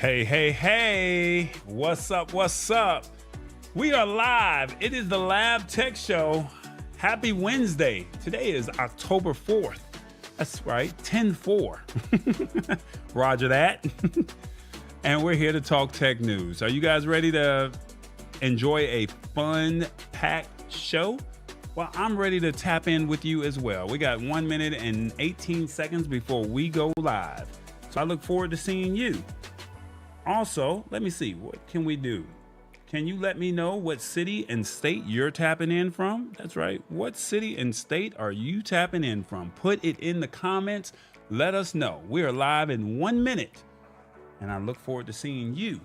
Hey, hey, hey. What's up? What's up? We are live. It is the Lab Tech Show. Happy Wednesday. Today is October 4th. That's right, 10-4. Roger that. And we're here to talk tech news. Are you guys ready to enjoy a fun-packed show? Well, I'm ready to tap in with you as well. We got 1 minute and 18 seconds before we go live. So I look forward to seeing you. Also, let me see, what can we do? Can you let me know what city and state you're tapping in from? That's right. What city and state are you tapping in from? Put it in the comments. Let us know. We are live in 1 minute, and I look forward to seeing you.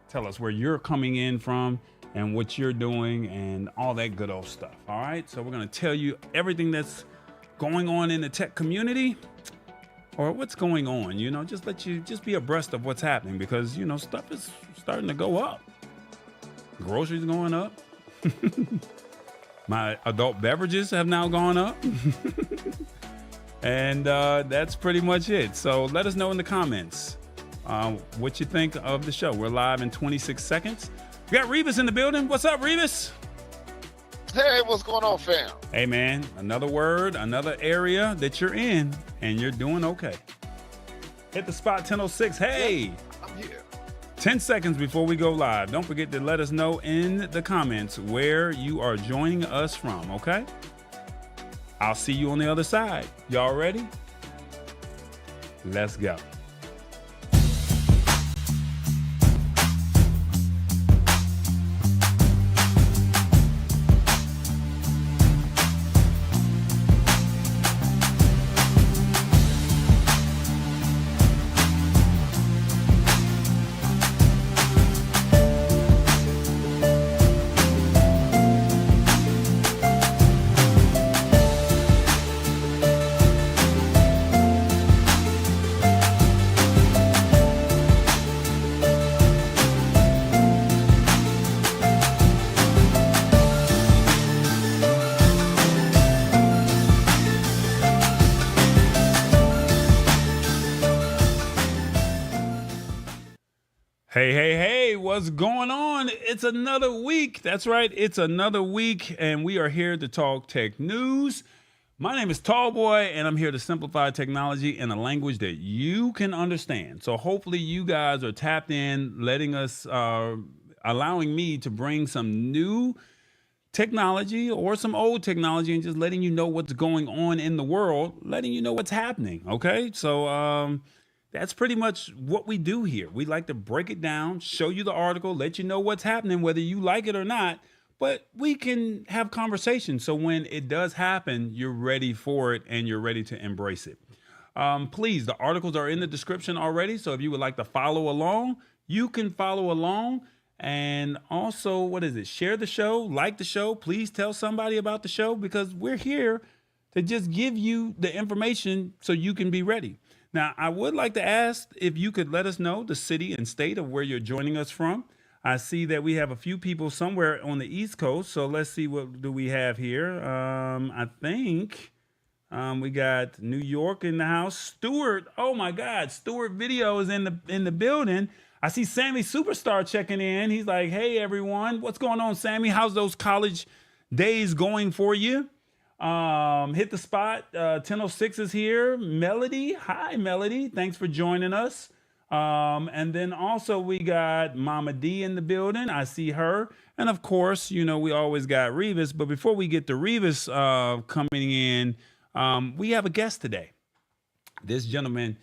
Tell us where you're coming in from and what you're doing and all that good old stuff. All right. So we're going to tell you everything that's going on in the tech community. Or what's going on, just be abreast of what's happening because, stuff is starting to go up. Groceries going up. My adult beverages have now gone up. And that's pretty much it. So let us know in the comments what you think of the show. We're live in 26 seconds. We got Revis in the building. What's up, Revis? Hey, what's going on, fam? Hey, man, another word, another area that you're in, and you're doing okay. Hit the spot 10:06. Hey, yeah, I'm here. 10 seconds before we go live. Don't forget to let us know in the comments where you are joining us from, okay? I'll see you on the other side. Y'all ready? Let's go. Hey, hey, hey, what's going on? It's another week. That's right. It's another week, and we are here to talk tech news. My name is Tallboy, and I'm here to simplify technology in a language that you can understand. So hopefully you guys are tapped in, letting us, allowing me to bring some new technology or some old technology and just letting you know what's going on in the world, letting you know what's happening, okay? So, that's pretty much what we do here. We like to break it down, show you the article, let you know what's happening, whether you like it or not, but we can have conversations. So when it does happen, you're ready for it and you're ready to embrace it. Please, the articles are in the description already. So if you would like to follow along, you can follow along. And also, share the show, like the show. Please tell somebody about the show because we're here to just give you the information so you can be ready. Now, I would like to ask if you could let us know the city and state of where you're joining us from. I see that we have a few people somewhere on the East Coast. So let's see, what do we have here? I think we got New York in the house. Stuart, oh my God, Stuart Video is in the building. I see Sammy Superstar checking in. He's like, hey, everyone. What's going on, Sammy? How's those college days going for you? Hit the spot. 10:06 is here. Melody. Hi, Melody. Thanks for joining us. And then also we got Mama D in the building. I see her. And of course, we always got Revis. But before we get to Revis coming in, we have a guest today. This gentleman,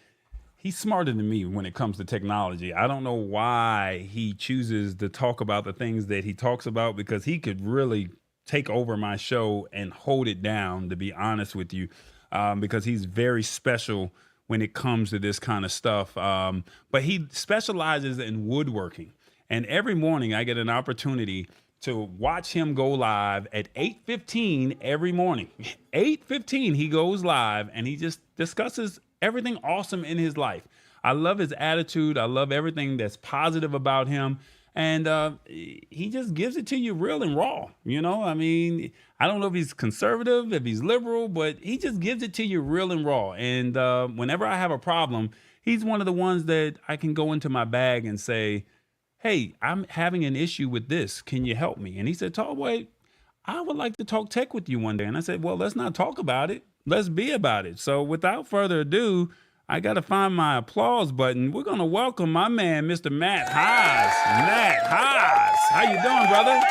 he's smarter than me when it comes to technology. I don't know why he chooses to talk about the things that he talks about because he could really take over my show and hold it down, to be honest with you, because he's very special when it comes to this kind of stuff. But he specializes in woodworking. And every morning I get an opportunity to watch him go live at 8:15 every morning. 8:15 he goes live and he just discusses everything awesome in his life. I love his attitude. I love everything that's positive about him. And he just gives it to you real and raw. I mean, I don't know if he's conservative, if he's liberal, but he just gives it to you real and raw. And whenever I have a problem, he's one of the ones that I can go into my bag and say, hey, I'm having an issue with this. Can you help me? And he said, Tallboy, I would like to talk tech with you one day. And I said, well, let's not talk about it. Let's be about it. So without further ado, I got to find my applause button. We're going to welcome my man, Mr. Matt Haas. Matt Haas. How you doing, brother?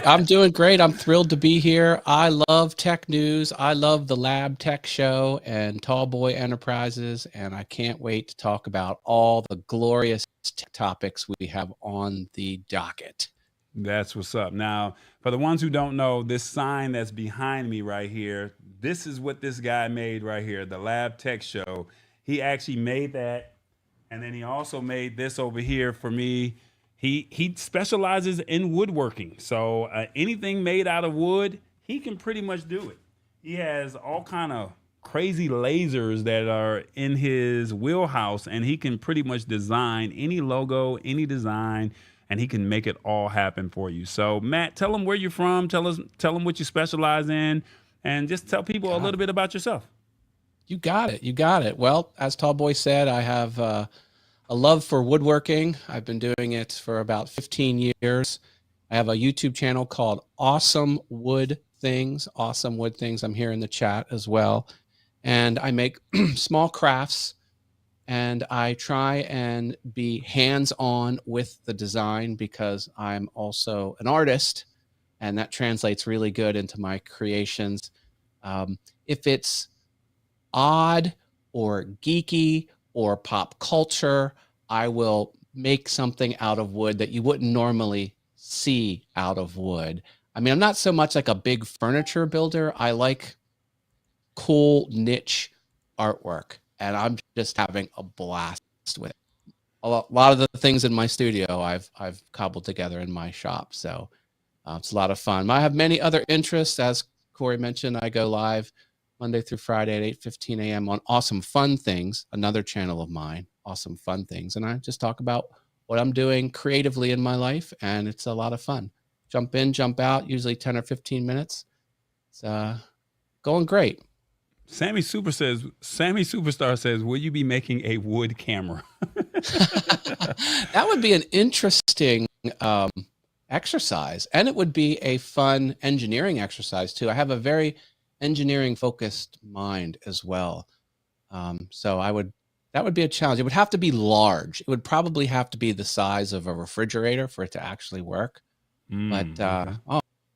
I'm doing great. I'm thrilled to be here. I love tech news. I love the Lab Tech Show and Tallboy Enterprises, and I can't wait to talk about all the glorious tech topics we have on the docket. That's what's up. Now, for the ones who don't know, this sign that's behind me right here, this is what this guy made right here, the Lab Tech Show. He actually made that, and then he also made this over here for me. He specializes in woodworking. So anything made out of wood, he can pretty much do it. He has all kind of crazy lasers that are in his wheelhouse, and he can pretty much design any logo, any design, and he can make it all happen for you. So Matt, tell them where you're from. Tell them what you specialize in, and just tell people a little bit about yourself. You got it. You got it. Well, as Tallboy said, I have a love for woodworking. I've been doing it for about 15 years. I have a YouTube channel called Awesome Wood Things. Awesome Wood Things. I'm here in the chat as well. And I make small crafts, and I try and be hands-on with the design because I'm also an artist, and that translates really good into my creations. If it's odd or geeky or pop culture, I will make something out of wood that you wouldn't normally see out of wood. I mean, I'm not so much like a big furniture builder. I like cool niche artwork, and I'm just having a blast with it. A lot of the things in my studio I've cobbled together in my shop, so it's a lot of fun. I have many other interests. As Corey mentioned, I go live Monday through Friday at 8:15 a.m. on Awesome Fun Things, another channel of mine, Awesome Fun Things. And I just talk about what I'm doing creatively in my life, and it's a lot of fun. Jump in, jump out, usually 10 or 15 minutes. It's going great. Sammy Superstar says, will you be making a wood camera? That would be an interesting exercise, and it would be a fun engineering exercise too. I have a very engineering focused mind as well. So that would be a challenge. It would have to be large. It would probably have to be the size of a refrigerator for it to actually work. But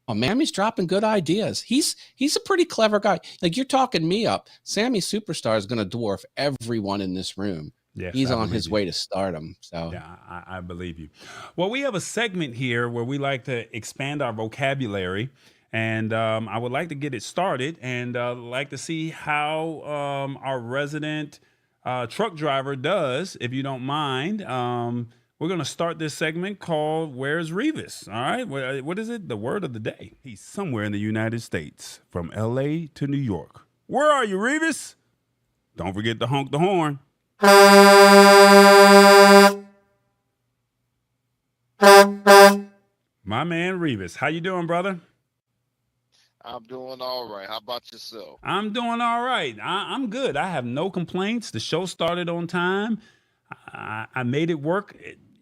Mammy's dropping good ideas. He's a pretty clever guy. Like, you're talking me up. Sammy Superstar is going to dwarf everyone in this room. Yes, he's on his way to stardom. So yeah, I believe you. Well, we have a segment here where we like to expand our vocabulary. And I would like to get it started, and like to see how our resident truck driver does, if you don't mind. We're going to start this segment called Where's Revis? All right. What is it? The word of the day. He's somewhere in the United States, from L.A. to New York. Where are you, Revis? Don't forget to honk the horn. My man, Revis. How you doing, brother? I'm doing all right. How about yourself? I'm doing all right. I'm good. I have no complaints. The show started on time. I made it work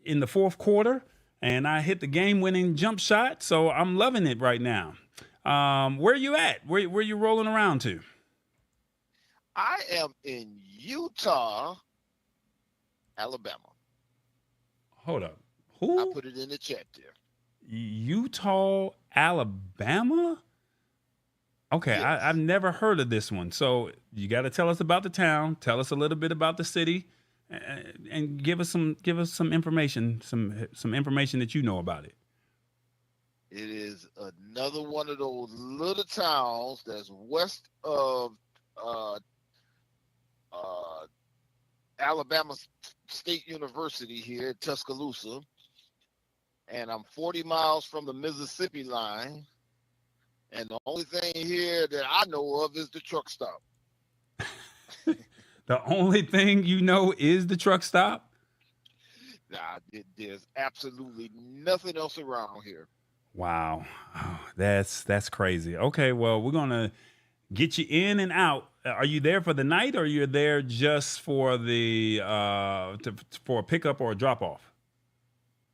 in the fourth quarter, and I hit the game-winning jump shot, so I'm loving it right now. Where you at? Where you rolling around to? I am in Utah, Alabama. Hold up. Who? I put it in the chat there. Utah, Alabama? Okay, yes. I've never heard of this one. So you got to tell us about the town. Tell us a little bit about the city, and give us some information, some information that you know about it. It is another one of those little towns that's west of Alabama State University here at Tuscaloosa, and I'm 40 miles from the Mississippi line. And the only thing here that I know of is the truck stop. The only thing you know is the truck stop? Nah, there's absolutely nothing else around here. Wow. Oh, that's crazy. Okay, well, we're going to get you in and out are you there for the night, or you're there just for the for a pickup or a drop off?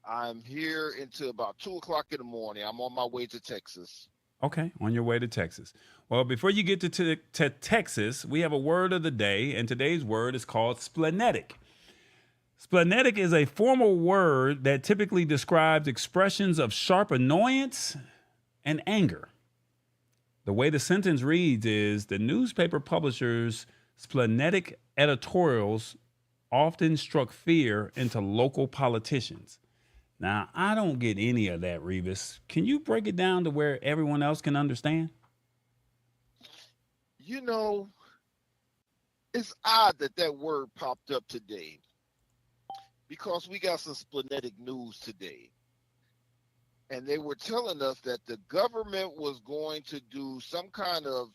I'm here until about 2 o'clock in the morning. I'm on my way to Texas. Okay, on your way to Texas. Well, before you get to Texas, we have a word of the day, and today's word is called splenetic. Splenetic is a formal word that typically describes expressions of sharp annoyance and anger. The way the sentence reads is the newspaper publisher's splenetic editorials often struck fear into local politicians. Now, I don't get any of that, Revis. Can you break it down to where everyone else can understand? You know, it's odd that that word popped up today because we got some splenetic news today. And they were telling us that the government was going to do some kind of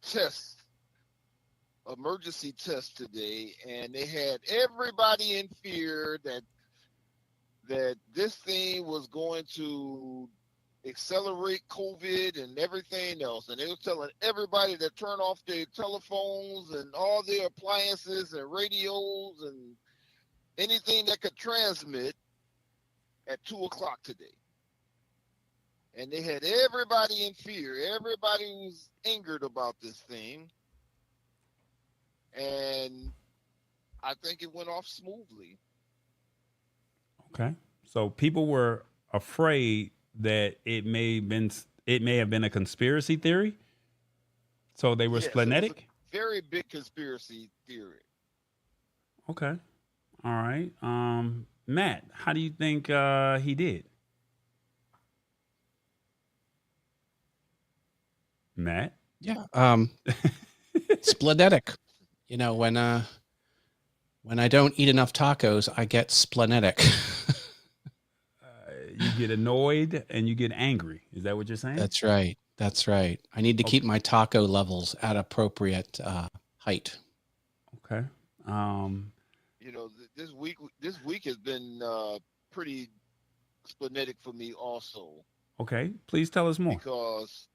test, emergency test today, and they had everybody in fear that this thing was going to accelerate COVID and everything else. And they were telling everybody to turn off their telephones and all their appliances and radios and anything that could transmit at 2 o'clock today. And they had everybody in fear. Everybody was angered about this thing. And I think it went off smoothly. Okay. So people were afraid that it may have been a conspiracy theory. So they were splenetic? Very big conspiracy theory. Okay. All right. Matt, how do you think he did? Matt? Yeah. Splenetic. You know, when I don't eat enough tacos, I get splenetic. You get annoyed and you get angry. Is that what you're saying? That's right. That's right. I need to keep my taco levels at appropriate height. Okay. You know, this week has been pretty splenetic for me also. Okay. Please tell us more. Because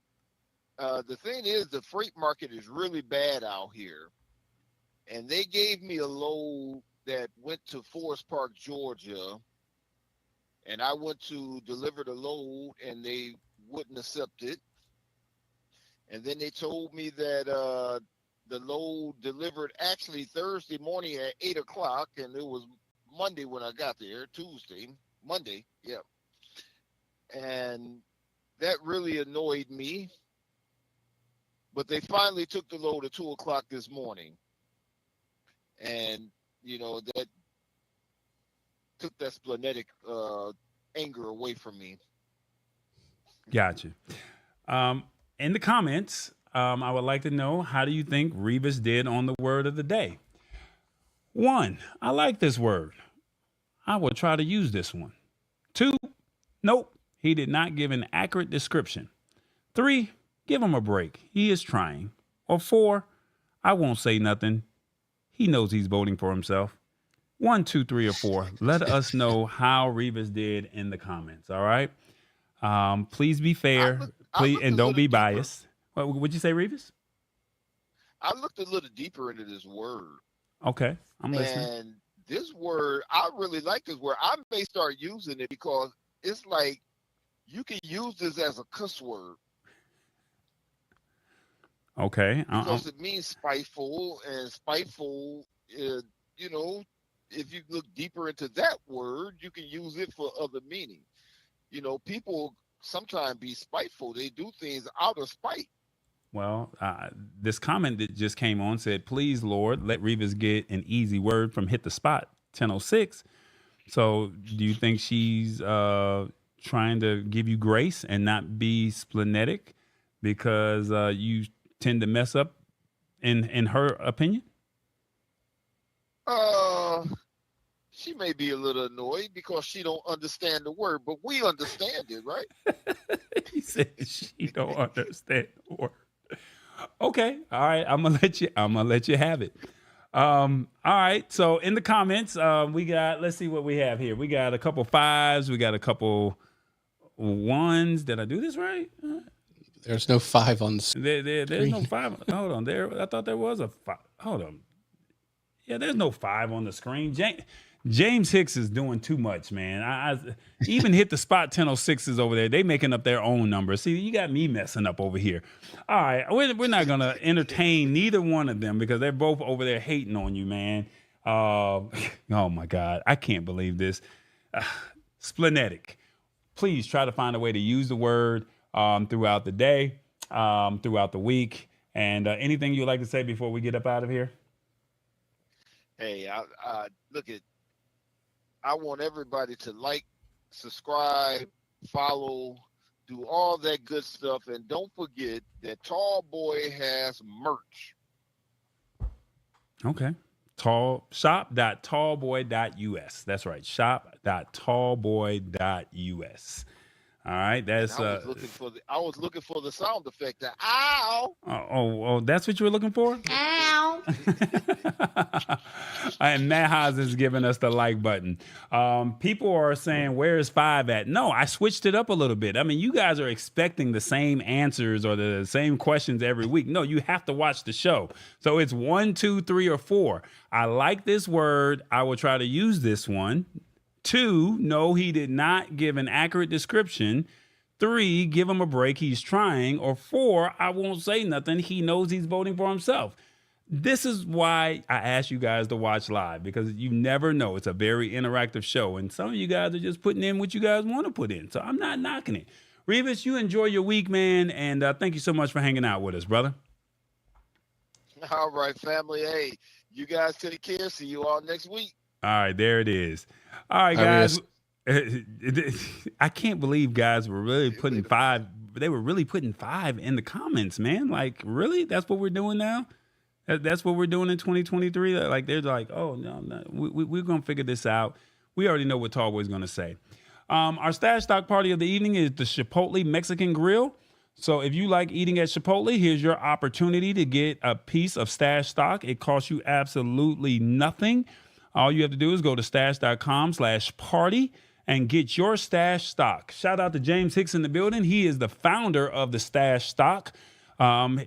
the thing is, the freight market is really bad out here. And they gave me a load that went to Forest Park, Georgia. And I went to deliver the load, and they wouldn't accept it. And then they told me that the load delivered actually Thursday morning at 8 o'clock, and it was Monday when I got there, Monday, yeah. And that really annoyed me. But they finally took the load at 2 o'clock this morning. And, you know, that took that splenetic anger away from me. Gotcha. In the comments, I would like to know, how do you think Revis did on the word of the day? 1, I like this word. I will try to use this one. 2, nope, he did not give an accurate description. 3, give him a break. He is trying. Or 4, I won't say nothing. He knows he's voting for himself. 1, 2, 3, or 4. Let us know how Revis did in the comments. All right. Please be fair. Please, and don't be biased. What would you say, Revis? I looked a little deeper into this word. Okay, I'm listening. And this word, I really like this word. I may start using it because it's like you can use this as a cuss word. Okay. Because it means spiteful, and spiteful, you know, if you look deeper into that word, you can use it for other meaning. You know, people sometimes be spiteful. They do things out of spite. Well, this comment that just came on said, please, Lord, let Revis get an easy word from Hit the Spot 1006. So do you think she's trying to give you grace and not be splenetic because you tend to mess up in her opinion? She may be a little annoyed because she don't understand the word, but we understand it, right? He said she don't understand the word. Okay, all right. I'm gonna let you have it. All right. So in the comments, we got. Let's see what we have here. We got a couple 5s. We got a couple 1s. Did I do this right? There's no 5 on the screen. There's no 5. Hold on. I thought there was a 5. Hold on. Yeah, there's no 5 on the screen. James Hicks is doing too much, man. I even hit the spot 1006s over there. They making up their own numbers. See, you got me messing up over here. All right, we're not gonna entertain neither one of them because they're both over there hating on you, man. Oh my God, I can't believe this. Splenetic. Please try to find a way to use the word throughout the day, throughout the week, and anything you'd like to say before we get up out of here. Hey, I want everybody to like, subscribe, follow, do all that good stuff. And don't forget that Tall Boy has merch. Okay. Shop.tallboy.us. That's right. Shop.tallboy.us. All right. That's I was looking for the sound effect. Ow! Oh, that's what you were looking for? Ow! And Matt Haas is giving us the like button. People are saying, where is 5 at? No, I switched it up a little bit. I mean, you guys are expecting the same answers or the same questions every week. No, you have to watch the show. So it's 1, 2, 3, or 4. I like this word. I will try to use this one. 2, no, he did not give an accurate description. 3, give him a break. He's trying. Or 4, I won't say nothing. He knows he's voting for himself. This is why I ask you guys to watch live, because you never know. It's a very interactive show, and some of you guys are just putting in what you guys want to put in. So I'm not knocking it. Revis, you enjoy your week, man, and thank you so much for hanging out with us, brother. All right, family. Hey, you guys take care. See you all next week. All right, there it is. All right, guys. I can't believe guys were really putting 5. They were really putting 5 in the comments, man. Like, really? That's what we're doing now? That's what we're doing in 2023? Like, they're like, oh, no. We're going to figure this out. We already know what Tallboy's going to say. Our stash stock party of the evening is the Chipotle Mexican Grill. So if you like eating at Chipotle, here's your opportunity to get a piece of stash stock. It costs you absolutely nothing. All you have to do is go to stash.com/party and get your stash stock. Shout out to James Hicks in the building. He is the founder of the stash stock.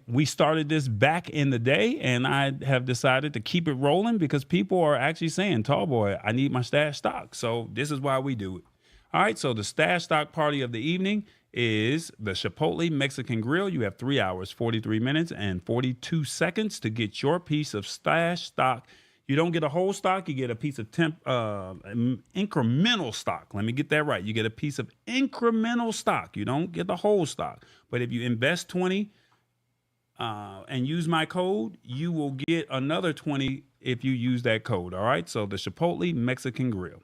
We started this back in the day, and I have decided to keep it rolling because people are actually saying, Tallboy, I need my stash stock. So this is why we do it. All right, so the stash stock party of the evening is the Chipotle Mexican Grill. You have 3 hours, 43 minutes, and 42 seconds to get your piece of stash stock. You don't get a whole stock. You get a piece of incremental stock. Let me get that right. You get a piece of incremental stock. You don't get the whole stock. But if you invest 20 and use my code, you will get another 20 if you use that code. All right. So the Chipotle Mexican Grill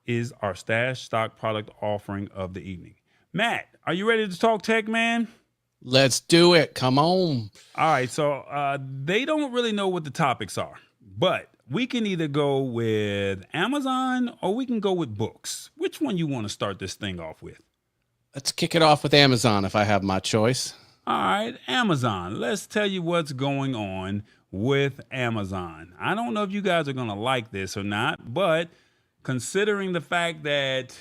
is our stash stock product offering of the evening. Matt, are you ready to talk tech, man? Let's do it. Come on. All right. So they don't really know what the topics are, but we can either go with Amazon or we can go with books. Which one you want to start this thing off with? Let's kick it off with Amazon if I have my choice. All right, Amazon. Let's tell you what's going on with Amazon. I don't know if you guys are going to like this or not, but considering the fact that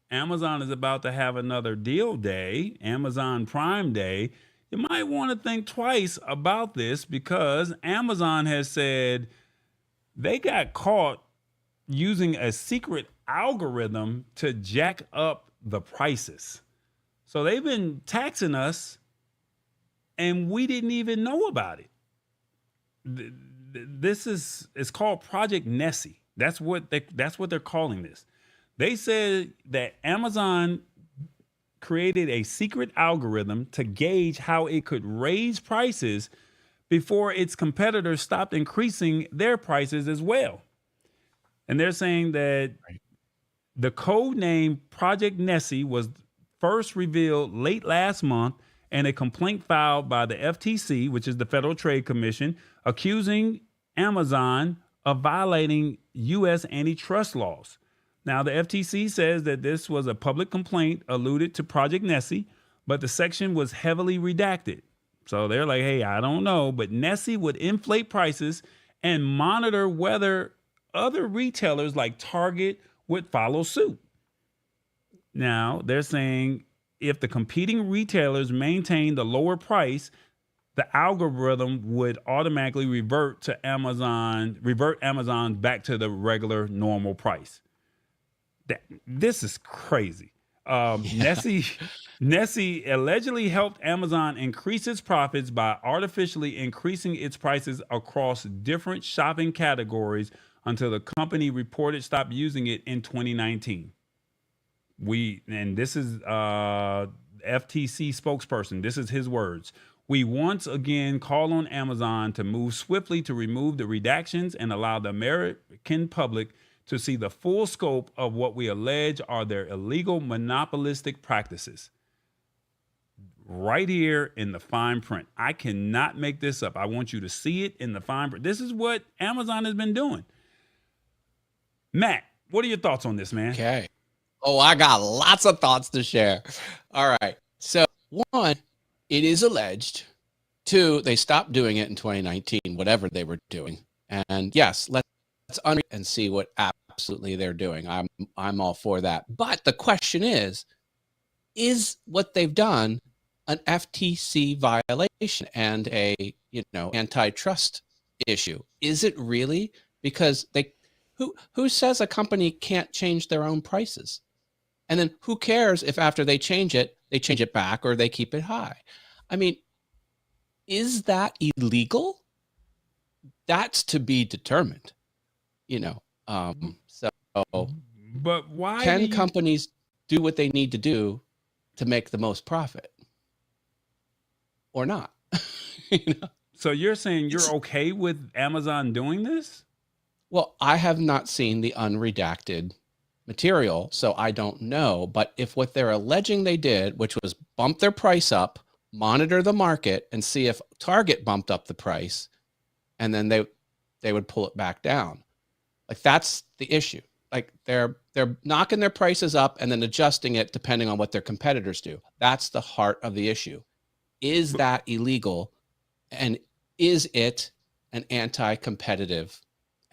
Amazon is about to have another deal day, Amazon Prime Day, you might want to think twice about this because Amazon has said they got caught using a secret algorithm to jack up the prices. So they've been taxing us and we didn't even know about it. It's called Project Nessie. That's what they're calling this. They said that Amazon created a secret algorithm to gauge how it could raise prices before its competitors stopped increasing their prices as well. And they're saying that the code name Project Nessie was first revealed late last month in a complaint filed by the FTC, which is the Federal Trade Commission, accusing Amazon of violating U.S. antitrust laws. Now, the FTC says that this was a public complaint alluded to Project Nessie, but the section was heavily redacted. So they're like, hey, I don't know, but Nessie would inflate prices and monitor whether other retailers like Target would follow suit. Now, they're saying if the competing retailers maintain the lower price, the algorithm would automatically revert Amazon back to the regular normal price. This is crazy. Yeah. Nessie allegedly helped Amazon increase its profits by artificially increasing its prices across different shopping categories until the company reported stopped using it in 2019. And this is FTC spokesperson. This is his words. We once again call on Amazon to move swiftly to remove the redactions and allow the American public to see the full scope of what we allege are their illegal monopolistic practices. Right here in the fine print. I cannot make this up. I want you to see it in the fine print. This is what Amazon has been doing. Matt, what are your thoughts on this, man? Okay. Oh, I got lots of thoughts to share. All right. So, one, it is alleged. Two, they stopped doing it in 2019, whatever they were doing. And yes, let's and see what absolutely they're doing. I'm all for that. But the question is what they've done an FTC violation and a antitrust issue? Is it really? Because who says a company can't change their own prices? And then who cares if after they change it back or they keep it high? I mean, is that illegal? That's to be determined, So But why can companies do what they need to do to make the most profit or not? So you're saying you're okay with Amazon doing this? Well, I have not seen the unredacted material, so I don't know. But if what they're alleging they did, which was bump their price up, monitor the market, and see if Target bumped up the price, and then they would pull it back down. Like, that's the issue. Like, they're knocking their prices up and then adjusting it depending on what their competitors do. That's the heart of the issue. Is that illegal? And is it an anti-competitive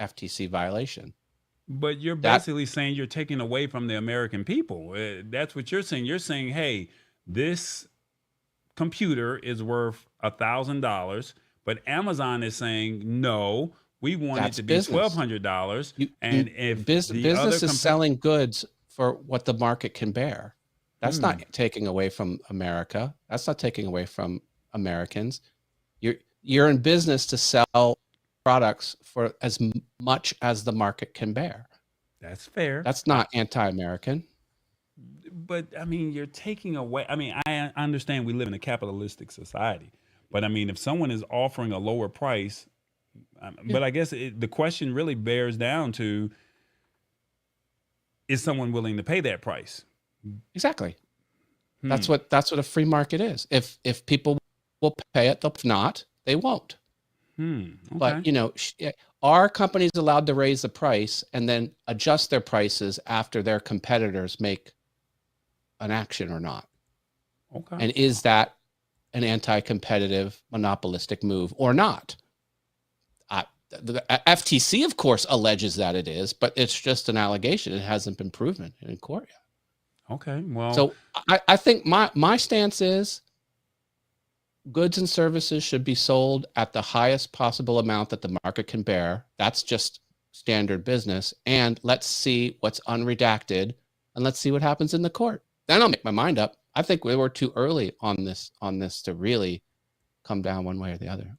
FTC violation? But you're basically saying you're taking away from the American people. That's what you're saying. You're saying, hey, this computer is worth $1,000, but Amazon is saying, no, we want it to be $1,200. And if business is selling goods for what the market can bear, that's not taking away from America. That's not taking away from Americans. You're in business to sell products for as much as the market can bear. That's fair. That's not anti-American. But I mean, you're taking away. I mean, I understand we live in a capitalistic society, but I mean, if someone is offering a lower price, but I guess the question really bears down to: is someone willing to pay that price? Exactly. That's what a free market is. If people will pay it, if not, they won't. Okay. But are companies allowed to raise the price and then adjust their prices after their competitors make an action or not? Okay. And is that an anti-competitive monopolistic move or not? The FTC, of course, alleges that it is, but it's just an allegation. It hasn't been proven in court yet. Okay. Well, so I think my stance is goods and services should be sold at the highest possible amount that the market can bear. That's just standard business. And let's see what's unredacted, and let's see what happens in the court. Then I'll make my mind up. I think we were too early on this to really come down one way or the other.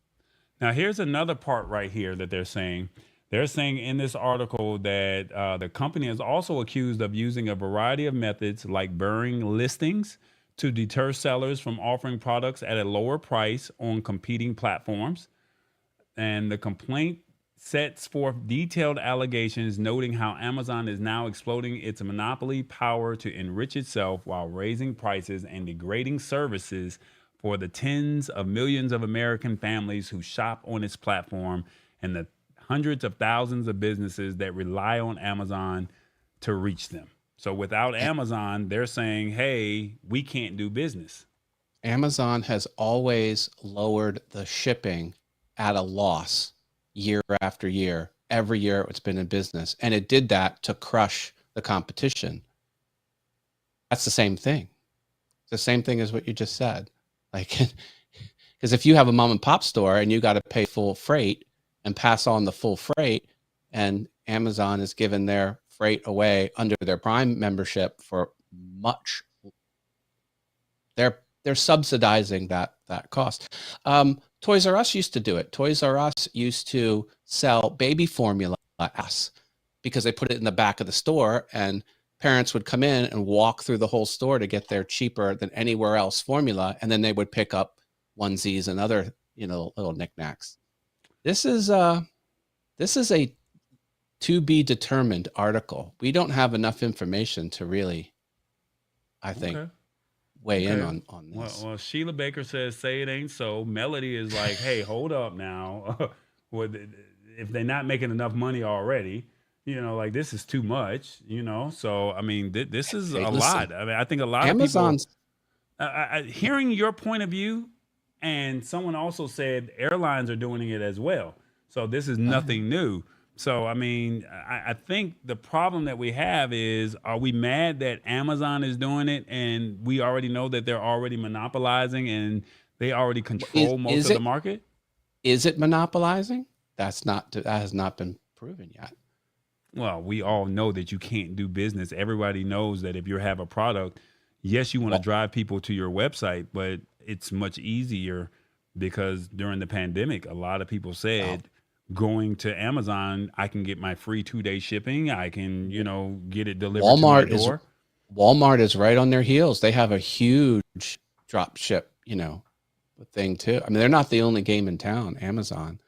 Now, here's another part right here that they're saying. They're saying in this article that the company is also accused of using a variety of methods like burying listings to deter sellers from offering products at a lower price on competing platforms. And the complaint sets forth detailed allegations noting how Amazon is now exploiting its monopoly power to enrich itself while raising prices and degrading services for the tens of millions of American families who shop on its platform and the hundreds of thousands of businesses that rely on Amazon to reach them. So without Amazon, they're saying, hey, we can't do business. Amazon has always lowered the shipping at a loss year after year, every year it's been in business. And it did that to crush the competition. That's the same thing. It's the same thing as what you just said. Like, because if you have a mom and pop store and you got to pay full freight and pass on the full freight, and Amazon is giving their freight away under their Prime membership for much, they're subsidizing that cost. Toys R Us used to do it. Toys R Us used to sell baby formula because they put it in the back of the store, and parents would come in and walk through the whole store to get their cheaper than anywhere else formula, and then they would pick up onesies and other, little knickknacks. This is a to be determined article. We don't have enough information to really, I think, weigh in on this. Well, Sheila Baker says, "Say it ain't so." Melody is like, "Hey, hold up now. If they're not making enough money already, like this is too much, So I mean, this is a lot. I mean, I think a lot Amazon's, of people. Hearing your point of view, and someone also said airlines are doing it as well. So this is nothing new. So I mean, I think the problem that we have is, are we mad that Amazon is doing it, and we already know that they're already monopolizing and they already control most of the market? Is it monopolizing? That has not been proven yet. Well, we all know that you can't do business. Everybody knows that if you have a product, yes, you want to drive people to your website, but it's much easier because during the pandemic, a lot of people said, going to Amazon, I can get my free 2-day shipping. I can, get it delivered to my door. Walmart is right on their heels. They have a huge drop ship, thing too. I mean, they're not the only game in town, Amazon.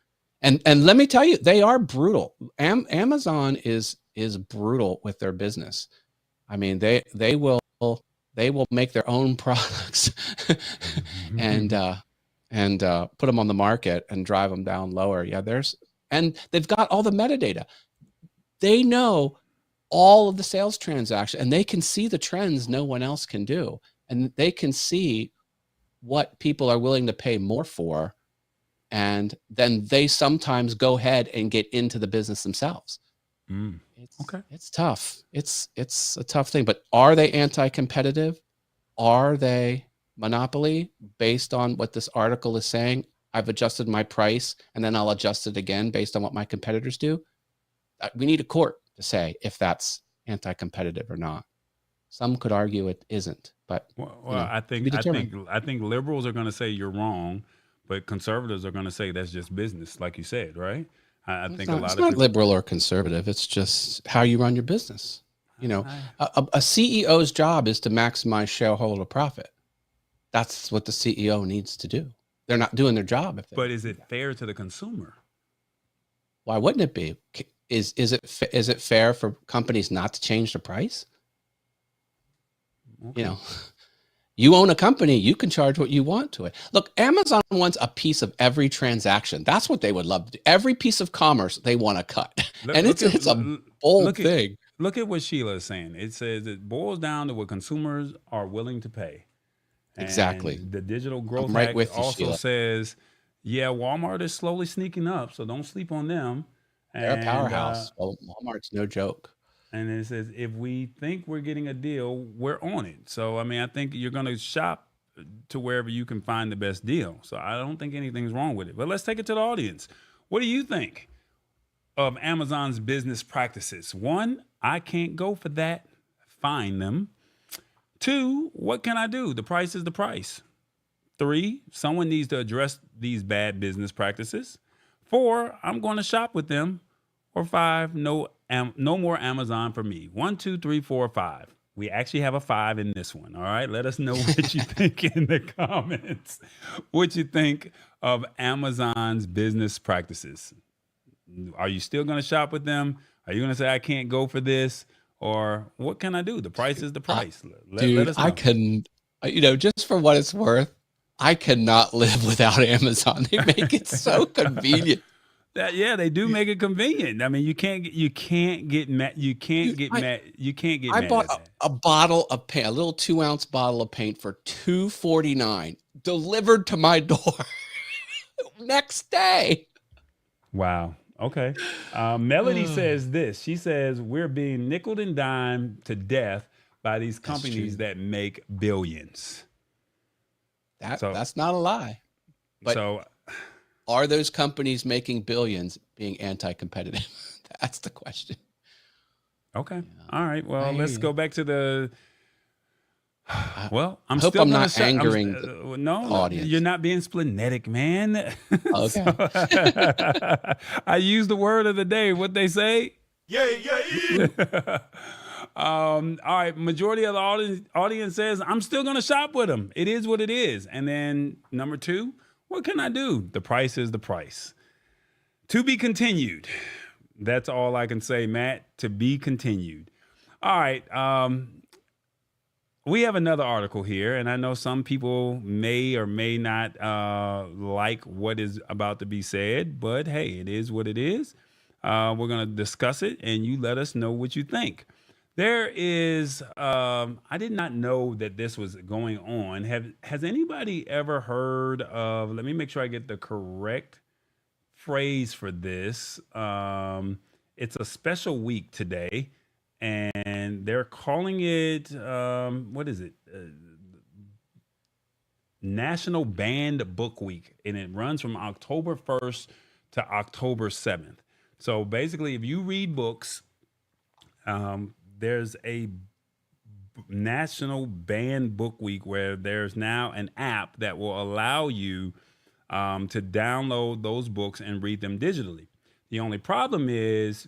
And let me tell you, they are brutal. Amazon is brutal with their business. I mean, they will make their own products and put them on the market and drive them down lower. Yeah, and they've got all the metadata. They know all of the sales transaction, and they can see the trends no one else can do. And they can see what people are willing to pay more for. And then they sometimes go ahead and get into the business themselves. It's tough. It's a tough thing, but are they anti-competitive? Are they monopoly based on what this article is saying? I've adjusted my price and then I'll adjust it again based on what my competitors do. We need a court to say if that's anti-competitive or not. Some could argue it isn't, but I think liberals are going to say you're wrong, but conservatives are going to say that's just business, like you said, right? I think it's not liberal or conservative. It's just how you run your business. A CEO's job is to maximize shareholder profit. That's what the CEO needs to do. They're not doing their job. But is it fair to the consumer? Why wouldn't it be? Is it fair for companies not to change the price? Okay. You own a company, you can charge what you want to it. Look, Amazon wants a piece of every transaction. That's what they would love to do. Every piece of commerce they want to cut. It's a bold thing. Look at what Sheila is saying. It says it boils down to what consumers are willing to pay. And exactly. The Digital Growth Act also says, Walmart is slowly sneaking up, so don't sleep on them. They're a powerhouse. Walmart's no joke. And it says, if we think we're getting a deal, we're on it. So, I mean, I think you're going to shop to wherever you can find the best deal. So I don't think anything's wrong with it. But let's take it to the audience. What do you think of Amazon's business practices? 1, I can't go for that. Find them. 2, what can I do? The price is the price. 3, someone needs to address these bad business practices. 4, I'm going to shop with them. Or 5, no more Amazon for me. 1, 2, 3, 4, 5. We actually have a 5 in this one. All right. Let us know what you think in the comments. What you think of Amazon's business practices. Are you still going to shop with them? Are you going to say, I can't go for this? Or what can I do? The price is the price. Let us know. I can, just for what it's worth, I cannot live without Amazon. They make it so convenient. They do make it convenient. I mean, you can't get mad. I bought a bottle of paint, a little 2-ounce bottle of paint for $2.49, delivered to my door next day. Wow. Okay. Melody says this. She says we're being nickeled and dimed to death by these companies that make billions. That's not a lie. But so are those companies making billions being anti-competitive? That's the question. okay. Yeah. All right. I Well, hear let's you. go back to the. Well, I'm I hope still I'm gonna not shut. angering the No, you're audience. not being splenetic, man. Okay. I use the word of the day. What they say? Yeah. All right. Majority of the audience says I'm still gonna shop with them. It is what it is. And then number two, what can I do? The price is the price. To be continued. That's all I can say, Matt. To be continued. All right. We have another article here, and I know some people may or may not like what is about to be said, but hey, it is what it is. We're going to discuss it, and you let us know what you think. There is, I did not know that this was going on. Has anybody ever heard of, let me make sure I get the correct phrase for this. It's a special week today, and they're calling it what is it? National Banned Book Week, and it runs from October 1st to October 7th. So basically, if you read books, there's a National Banned Book Week where there's now an app that will allow you to download those books and read them digitally. The only problem is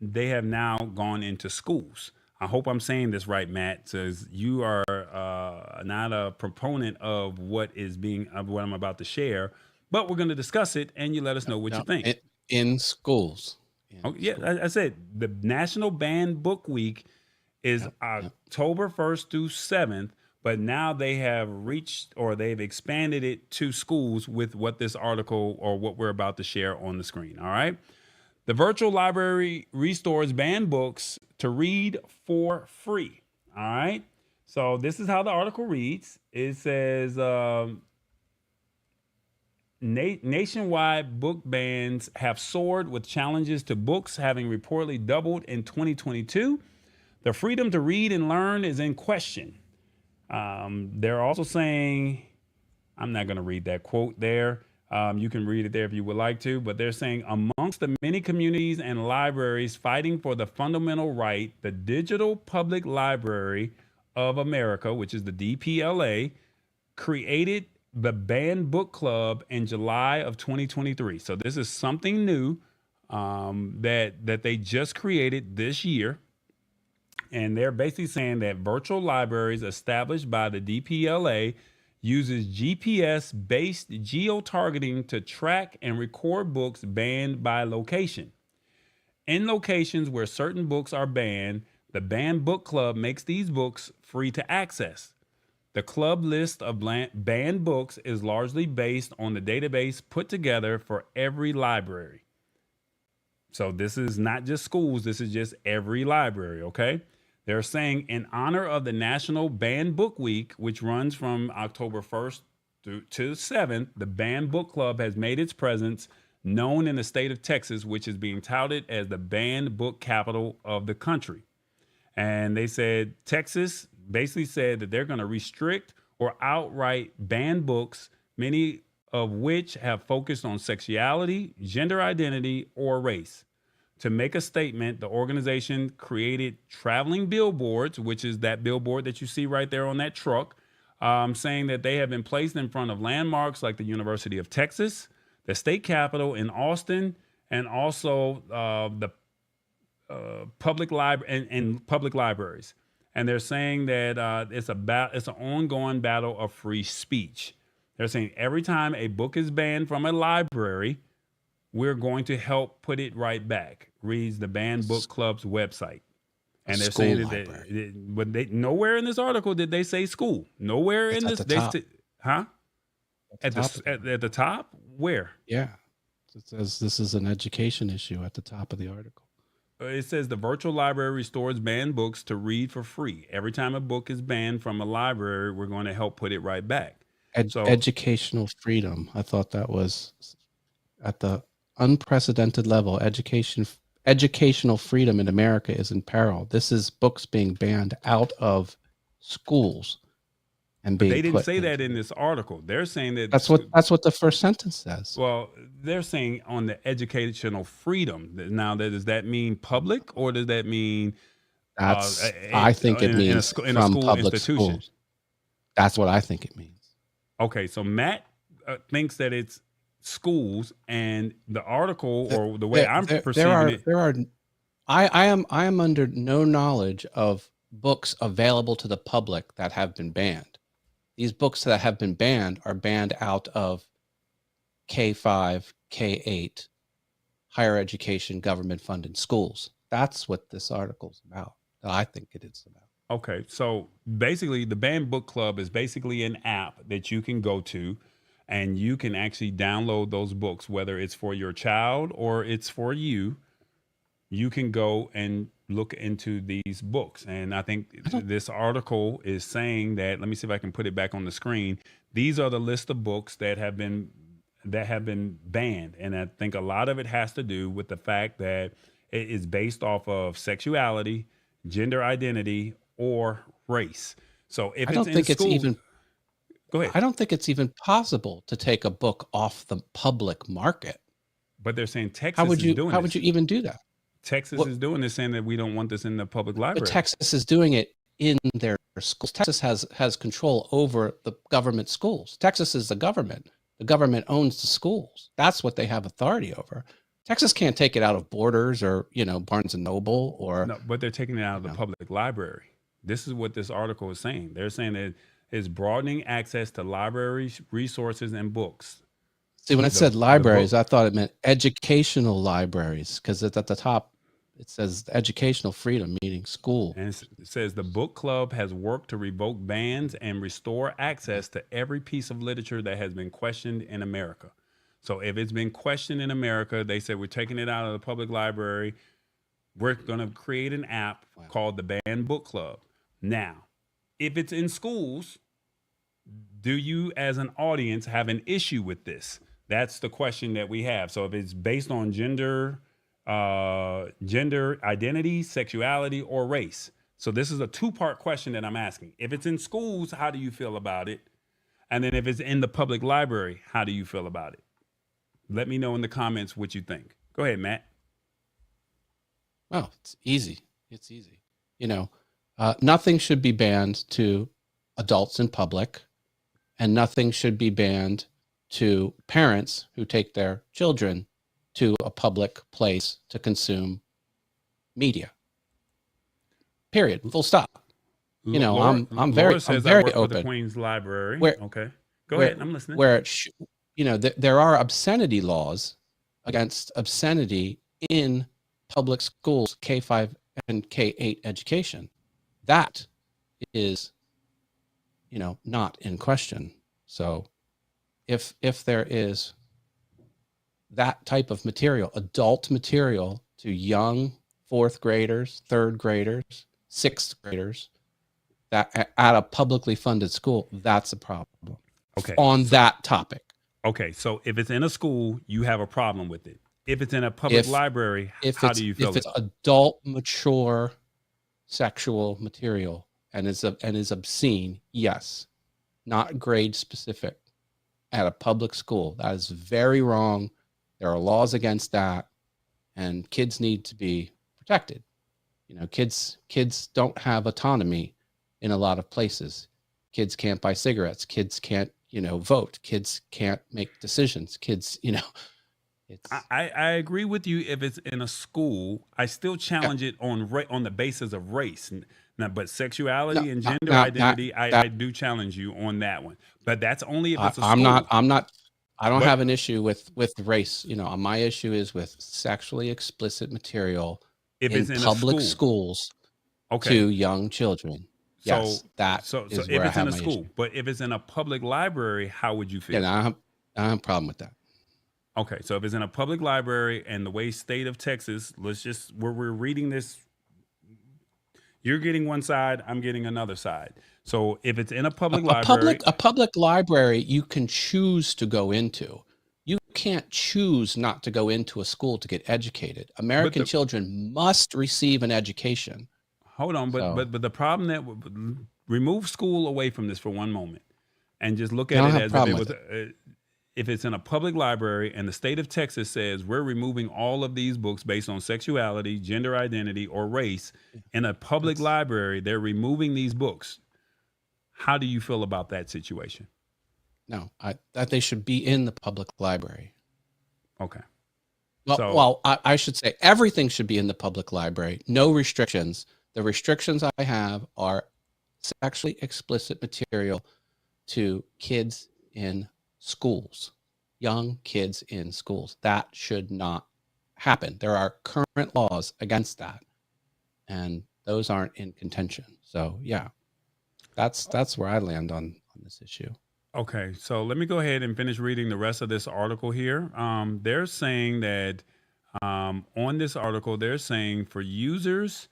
they have now gone into schools. I hope I'm saying this right, Matt, says you are not a proponent of what I'm about to share, but we're going to discuss it and you let us know what you think. In schools. Oh, yeah, I said the National Banned Book Week is October 1st through 7th, but now they have reached or they've expanded it to schools with what this article or what we're about to share on the screen. All right. The virtual library restores banned books to read for free. All right. So this is how the article reads. It says nationwide book bans have soared with challenges to books having reportedly doubled in 2022. The freedom to read and learn is in question. They're also saying, I'm not going to read that quote there. You can read it there if you would like to, but they're saying amongst the many communities and libraries fighting for the fundamental right, the Digital Public Library of America, which is the DPLA, created the Banned Book Club in July of 2023. So this is something new that they just created this year. And they're basically saying that virtual libraries established by the DPLA uses GPS-based geo-targeting to track and record books banned by location. In locations where certain books are banned, the Banned Book Club makes these books free to access. The club list of banned books is largely based on the database put together for every library. So this is not just schools, this is just every library, okay? They're saying in honor of the National Banned Book Week, which runs from October 1st to 7th, the Banned Book Club has made its presence known in the state of Texas, which is being touted as the banned book capital of the country. And they said Texas basically said that they're going to restrict or outright ban books, many of which have focused on sexuality, gender identity, or race. To make a statement, the organization created traveling billboards, which is that billboard that you see right there on that truck, saying that they have been placed in front of landmarks like the University of Texas, the state capitol in Austin, and also the public library and public libraries. And they're saying that it's an ongoing battle of free speech. They're saying every time a book is banned from a library, we're going to help put it right back, reads the Banned Book Club's website. And they're saying that but they nowhere in this article did they say school. Nowhere in this. At the top. Huh? At the top? Where? Yeah. It says this is an education issue at the top of the article. It says the virtual library restores banned books to read for free. Every time a book is banned from a library, we're going to help put it right back. Educational freedom. I thought that was at the unprecedented level. Educational freedom in America is in peril. This is books being banned out of schools. and But being they didn't put say that into in it. this article. They're saying that That's what the first sentence says. well, they're saying on the educational freedom. Now, does that mean public or does that mean I think it means in a from school public institution? schools. That's what I think it means. Okay, so Matt thinks that it's schools, and the article or the way I'm perceiving it. I am under no knowledge of books available to the public that have been banned. These books that have been banned are banned out of K-5, K-8, higher education, government funded schools. That's what this article's about. I think it is about. Okay, so basically, the Banned Book Club is basically an app that you can go to, and you can actually download those books, whether it's for your child or it's for you. You can go and look into these books. And I think this article is saying that, let me see if I can put it back on the screen. These are the list of books that have been banned. And I think a lot of it has to do with the fact that it is based off of sexuality, gender identity, or race. So if it's in school, go ahead. I don't think it's even possible to take a book off the public market. But they're saying Texas how would you even do that? Texas is doing this, saying that we don't want this in the public library. But Texas is doing it in their schools. Texas has control over the government schools. Texas is the government. The government owns the schools. That's what they have authority over. Texas can't take it out of Borders or, Barnes and Noble or. No, but they're taking it out of the public library. This is what this article is saying. They're saying that it's broadening access to libraries, resources, and books. See, when I said libraries, I thought it meant educational libraries, because at the top it says educational freedom, meaning school. And it says the book club has worked to revoke bans and restore access to every piece of literature that has been questioned in America. So if it's been questioned in America, they said we're taking it out of the public library. We're going to create an app called the Banned Book Club. Now, if it's in schools, do you as an audience have an issue with this? That's the question that we have. So if it's based on gender identity, sexuality, or race. So this is a two-part question that I'm asking. If it's in schools, how do you feel about it? And then if it's in the public library, how do you feel about it? Let me know in the comments what you think. Go ahead, Matt. Oh, it's easy. It's easy. Nothing should be banned to adults in public, and nothing should be banned to parents who take their children to a public place to consume media. Period. Full stop. I'm very open. For the Queen's Library. Okay. Go ahead. I'm listening. There are obscenity laws against obscenity in public schools, K-5 and K-8 education. That is, not in question. So if there is that type of material, adult material to young fourth graders, third graders, sixth graders, that at a publicly funded school, that's a problem. Okay. On that topic. Okay. So if it's in a school, you have a problem with it. If it's in a public library, how do you feel? If it's adult, mature, sexual material and is obscene, yes. Not grade specific at a public school. That is very wrong. There are laws against that, and kids need to be protected. Kids don't have autonomy in a lot of places. Kids can't buy cigarettes. Kids can't, vote. Kids can't make decisions. Kids, it's. I agree with you. If it's in a school, I still challenge it on the basis of race. Now, but sexuality and gender identity, I do challenge you on that one. But that's only if it's a school. I don't have an issue with race. My issue is with sexually explicit material in public schools to young children. Yes, so if it's in a school, issue. But if it's in a public library, how would you feel? Yeah, I have a problem with that. Okay, so if it's in a public library and the way state of Texas, we're reading this, you're getting one side, I'm getting another side. So if it's in a public library. A public library you can choose to go into. You can't choose not to go into a school to get educated. American children must receive an education. Hold on, but the problem that remove school away from this for one moment and just look I at don't it have a as problem with it. if it's in a public library and the state of Texas says we're removing all of these books based on sexuality, gender identity, or race in a public That's- library, they're removing these books. How do you feel about that situation? No, that they should be in the public library. Okay. I should say everything should be in the public library. No restrictions. The restrictions I have are sexually explicit material to kids in schools, young kids in schools. That should not happen. There are current laws against that, and those aren't in contention. So yeah, that's where I land on this issue. Okay, so let me go ahead and finish reading the rest of this article here. They're saying that on this article, they're saying for users,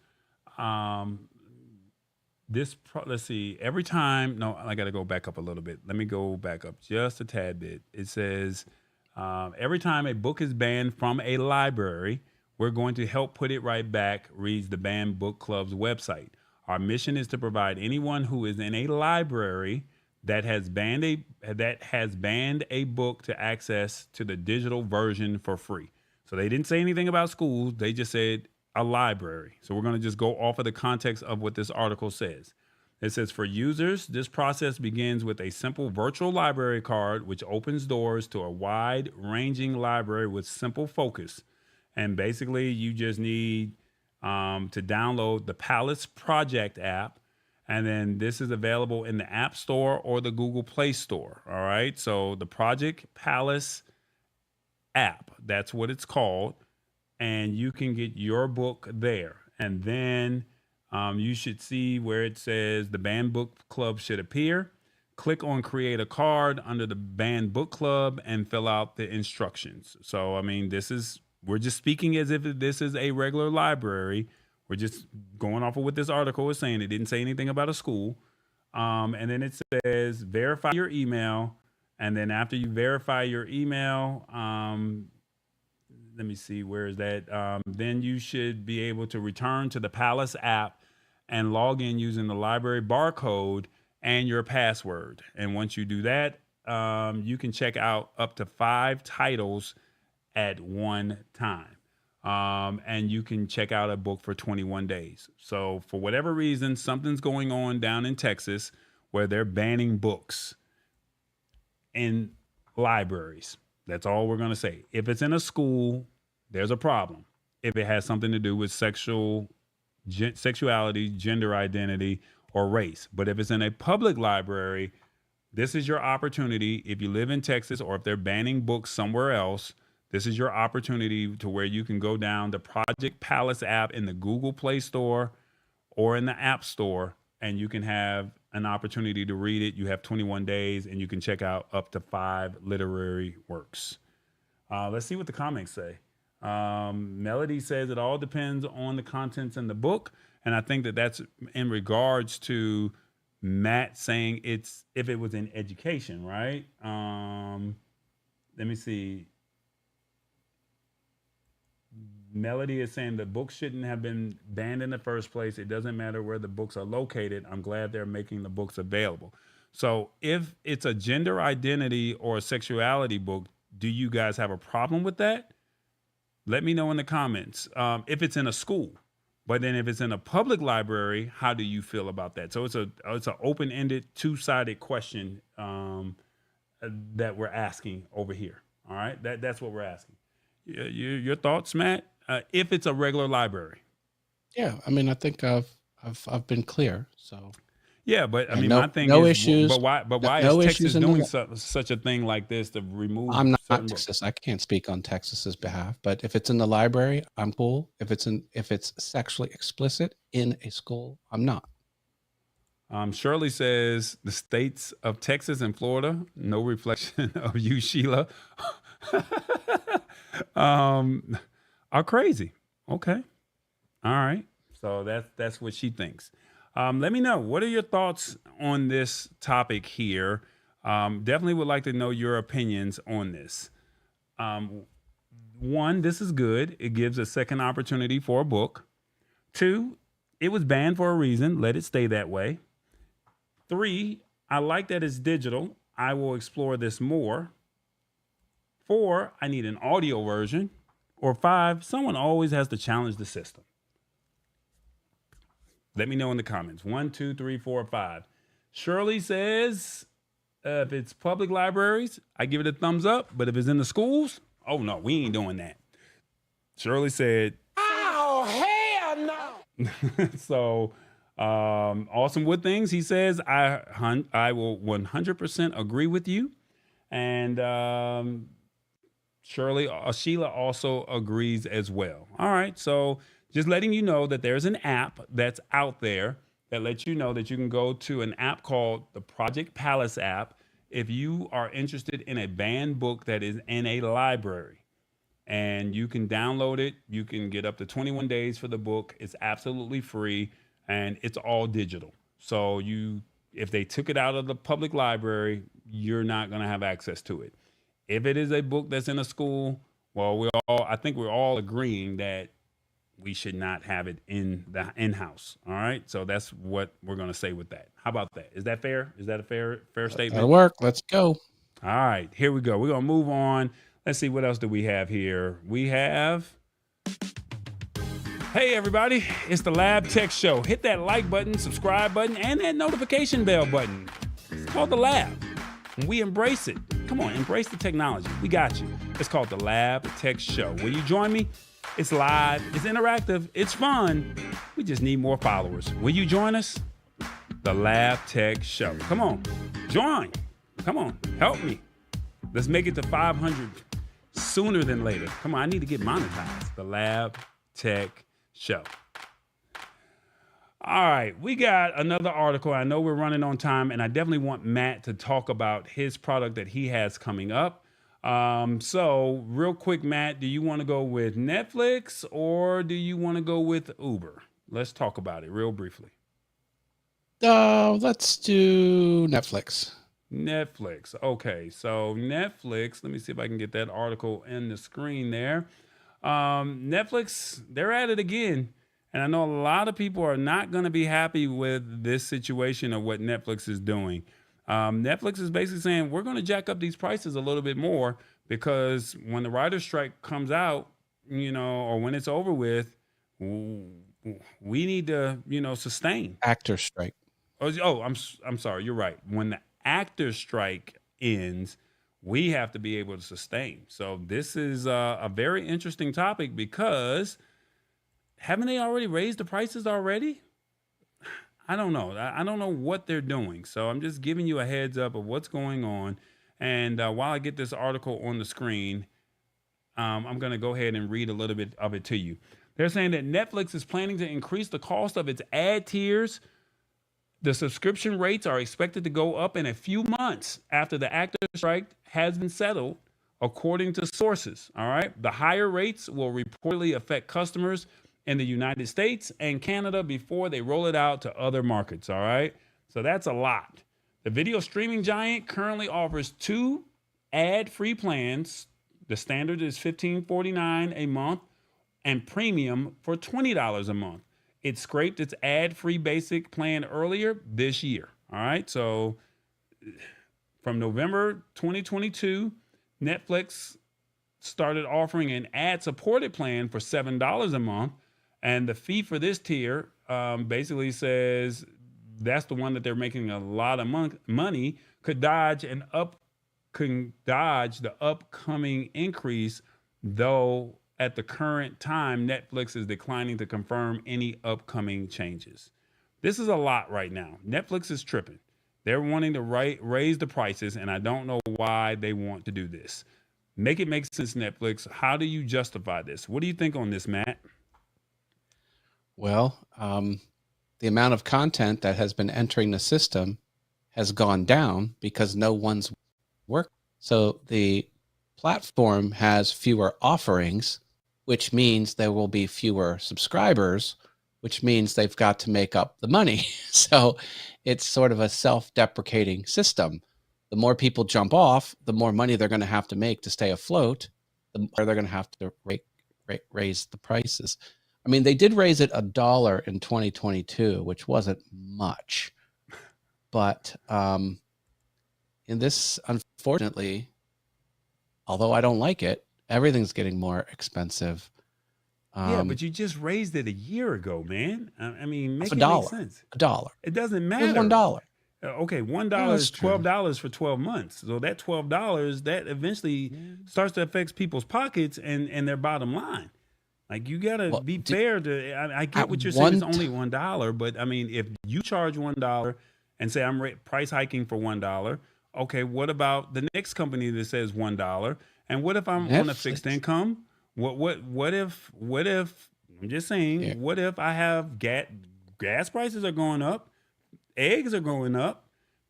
let's see, every time, no, I got to go back up a little bit. Let me go back up just a tad bit. It says, every time a book is banned from a library, we're going to help put it right back, reads the Banned Book Club's website. Our mission is to provide anyone who is in a library that has banned a book to access to the digital version for free. So they didn't say anything about schools. They just said a library. So we're going to just go off of the context of what this article says. It says for users, this process begins with a simple virtual library card, which opens doors to a wide-ranging library with simple focus. And basically, you just need to download the Palace Project app. And then this is available in the App Store or the Google Play Store. All right. So the Project Palace app, that's what it's called. And you can get your book there. And then you should see where it says the Banned Book Club should appear. Click on Create a Card under the Banned Book Club and fill out the instructions. So, I mean, we're just speaking as if this is a regular library. We're just going off of what this article is saying. It didn't say anything about a school. And then it says verify your email. And then after you verify your email, let me see, where is that? Then you should be able to return to the Palace app and log in using the library barcode and your password. And once you do that, you can check out up to 5 titles at one time. And you can check out a book for 21 days. So for whatever reason, something's going on down in Texas where they're banning books in libraries. That's all we're going to say. If it's in a school, there's a problem. If it has something to do with sexuality, gender identity, or race. But if it's in a public library, this is your opportunity. If you live in Texas or if they're banning books somewhere else, this is your opportunity to where you can go down the Project Palace app in the Google Play Store or in the App Store, and you can have an opportunity to read it. You have 21 days, and you can check out up to 5 literary works. Let's see what the comments say. Melody says it all depends on the contents in the book, and I think that's in regards to Matt saying if it was in education, right? Let me see. Melody is saying the books shouldn't have been banned in the first place. It doesn't matter where the books are located. I'm glad they're making the books available. So if it's a gender identity or a sexuality book, do you guys have a problem with that? Let me know in the comments. If it's in a school, but then if it's in a public library, how do you feel about that? So it's an open-ended, two-sided question that we're asking over here. All right, that's what we're asking. Your thoughts, Matt? If it's a regular library. Yeah, I mean, I think I've been clear. So yeah, but I mean, no, my thing no is, issues. But why no is Texas issues doing such a thing like this to remove? I'm not certain Texas. books? I can't speak on Texas's behalf. But if it's in the library, I'm cool. If it's sexually explicit in a school, I'm not. Shirley says the states of Texas and Florida, no reflection of you, Sheila, are crazy. Okay. All right. So that's what she thinks. Let me know. What are your thoughts on this topic here? Definitely would like to know your opinions on this. One, this is good. It gives a second opportunity for a book. 2, it was banned for a reason. Let it stay that way. 3, I like that it's digital. I will explore this more. 4, I need an audio version. Or 5, someone always has to challenge the system. Let me know in the comments. 1, 2, 3, 4, 5. Shirley says, if it's public libraries, I give it a thumbs up. But if it's in the schools, oh no, we ain't doing that. Shirley said, oh, hell no. So, Awesome Wood Things, he says, I will 100% agree with you. And Sheila also agrees as well. All right, so just letting you know that there's an app that's out there that lets you know that you can go to an app called the Project Palace app if you are interested in a banned book that is in a library. And you can download it. You can get up to 21 days for the book. It's absolutely free, and it's all digital. So if they took it out of the public library, you're not going to have access to it. If it is a book that's in a school, well, I think we're all agreeing that we should not have it in the in-house. All right. So that's what we're going to say with that. How about that? Is that fair? Is that a fair statement? That'll work. Let's go. All right. Here we go. We're going to move on. Let's see. What else do we have here? We have, hey, everybody. It's the Lab Tech Show. Hit that like button, subscribe button, and that notification bell button. It's called the Lab. And we embrace it. Come on, embrace the technology. We got you. It's called the Lab Tech Show. Will you join me? It's live, it's interactive, it's fun. We just need more followers. Will you join us? The Lab Tech Show. Come on, join. Come on, help me. Let's make it to 500 sooner than later. Come on, I need to get monetized. The Lab Tech Show. All right, we got another article. I know we're running on time, and I definitely want Matt to talk about his product that he has coming up. So real quick, Matt, do you want to go with Netflix or do you want to go with Uber? Let's talk about it real briefly. Let's do Netflix. Netflix. Okay. So Netflix, let me see if I can get that article in the screen there. Netflix, they're at it again. And I know a lot of people are not going to be happy with this situation of what Netflix is doing. Netflix is basically saying we're going to jack up these prices a little bit more because when the writer's strike comes out, or when it's over with, we need to, sustain. Actor strike. Oh, I'm sorry. You're right. When the actor strike ends, we have to be able to sustain. So this is a very interesting topic because haven't they already raised the prices already? I don't know. I don't know what they're doing. So I'm just giving you a heads up of what's going on. And while I get this article on the screen, I'm going to go ahead and read a little bit of it to you. They're saying that Netflix is planning to increase the cost of its ad tiers. The subscription rates are expected to go up in a few months after the actor strike has been settled, according to sources. All right. The higher rates will reportedly affect customers in the United States and Canada before they roll it out to other markets. All right. So that's a lot. The video streaming giant currently offers 2 ad-free plans. The standard is $15.49 a month and premium for $20 a month. It scraped its ad-free basic plan earlier this year. All right. So from November 2022, Netflix started offering an ad-supported plan for $7 a month. And the fee for this tier basically says that's the one that they're making a lot of money, could dodge the upcoming increase, though at the current time, Netflix is declining to confirm any upcoming changes. This is a lot right now. Netflix is tripping. They're wanting to raise the prices, and I don't know why they want to do this. Make it make sense, Netflix. How do you justify this? What do you think on this, Matt? Well, the amount of content that has been entering the system has gone down because no one's worked. So the platform has fewer offerings, which means there will be fewer subscribers, which means they've got to make up the money. So it's sort of a self-deprecating system. The more people jump off, the more money they're going to have to make to stay afloat, the more they're going to have to raise the prices. I mean, they did raise it $1 in 2022, which wasn't much. But in this, unfortunately, although I don't like it, everything's getting more expensive. Yeah, but you just raised it a year ago, man. I mean, make a it make dollar. sense. A dollar. It doesn't It was matter. $1. Okay, $1 that's is true. $12 for 12 months. So that $12 that eventually starts to affect people's pockets and their bottom line. Like you gotta be fair to. I get what you're saying. It's only $1, but I mean, if you charge $1 and say I'm price hiking for $1, okay, what about the next company that says $1? And what if I'm on a fixed income? What if I'm just saying? What if I have gas prices are going up, eggs are going up,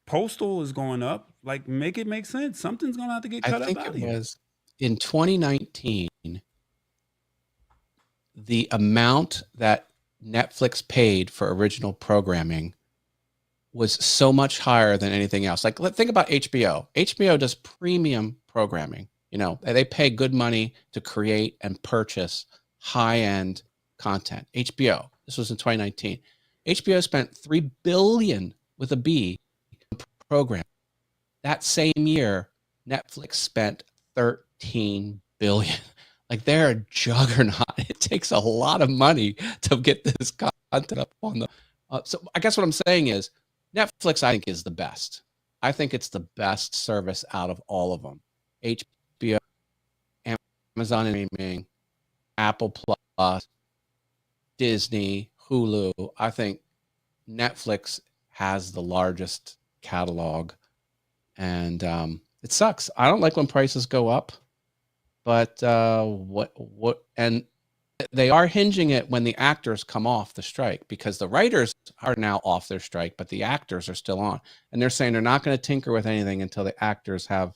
postal is going up? Like make it make sense. Something's gonna have to get cut up out of here. I think it was in 2019. The amount that Netflix paid for original programming was so much higher than anything else. Like, think about HBO. HBO does premium programming. You know, they pay good money to create and purchase high-end content. HBO. This was in 2019. HBO spent $3 billion with a B on program. That same year, Netflix spent $13 billion. Like they're a juggernaut. It takes a lot of money to get this content up on the. So I guess what I'm saying is Netflix, I think, is the best. I think it's the best service out of all of them. HBO, Amazon Streaming, Apple Plus, Disney, Hulu. I think Netflix has the largest catalog, and it sucks. I don't like when prices go up. But and they are hinging it when the actors come off the strike, because the writers are now off their strike, but the actors are still on. And they're saying they're not going to tinker with anything until the actors have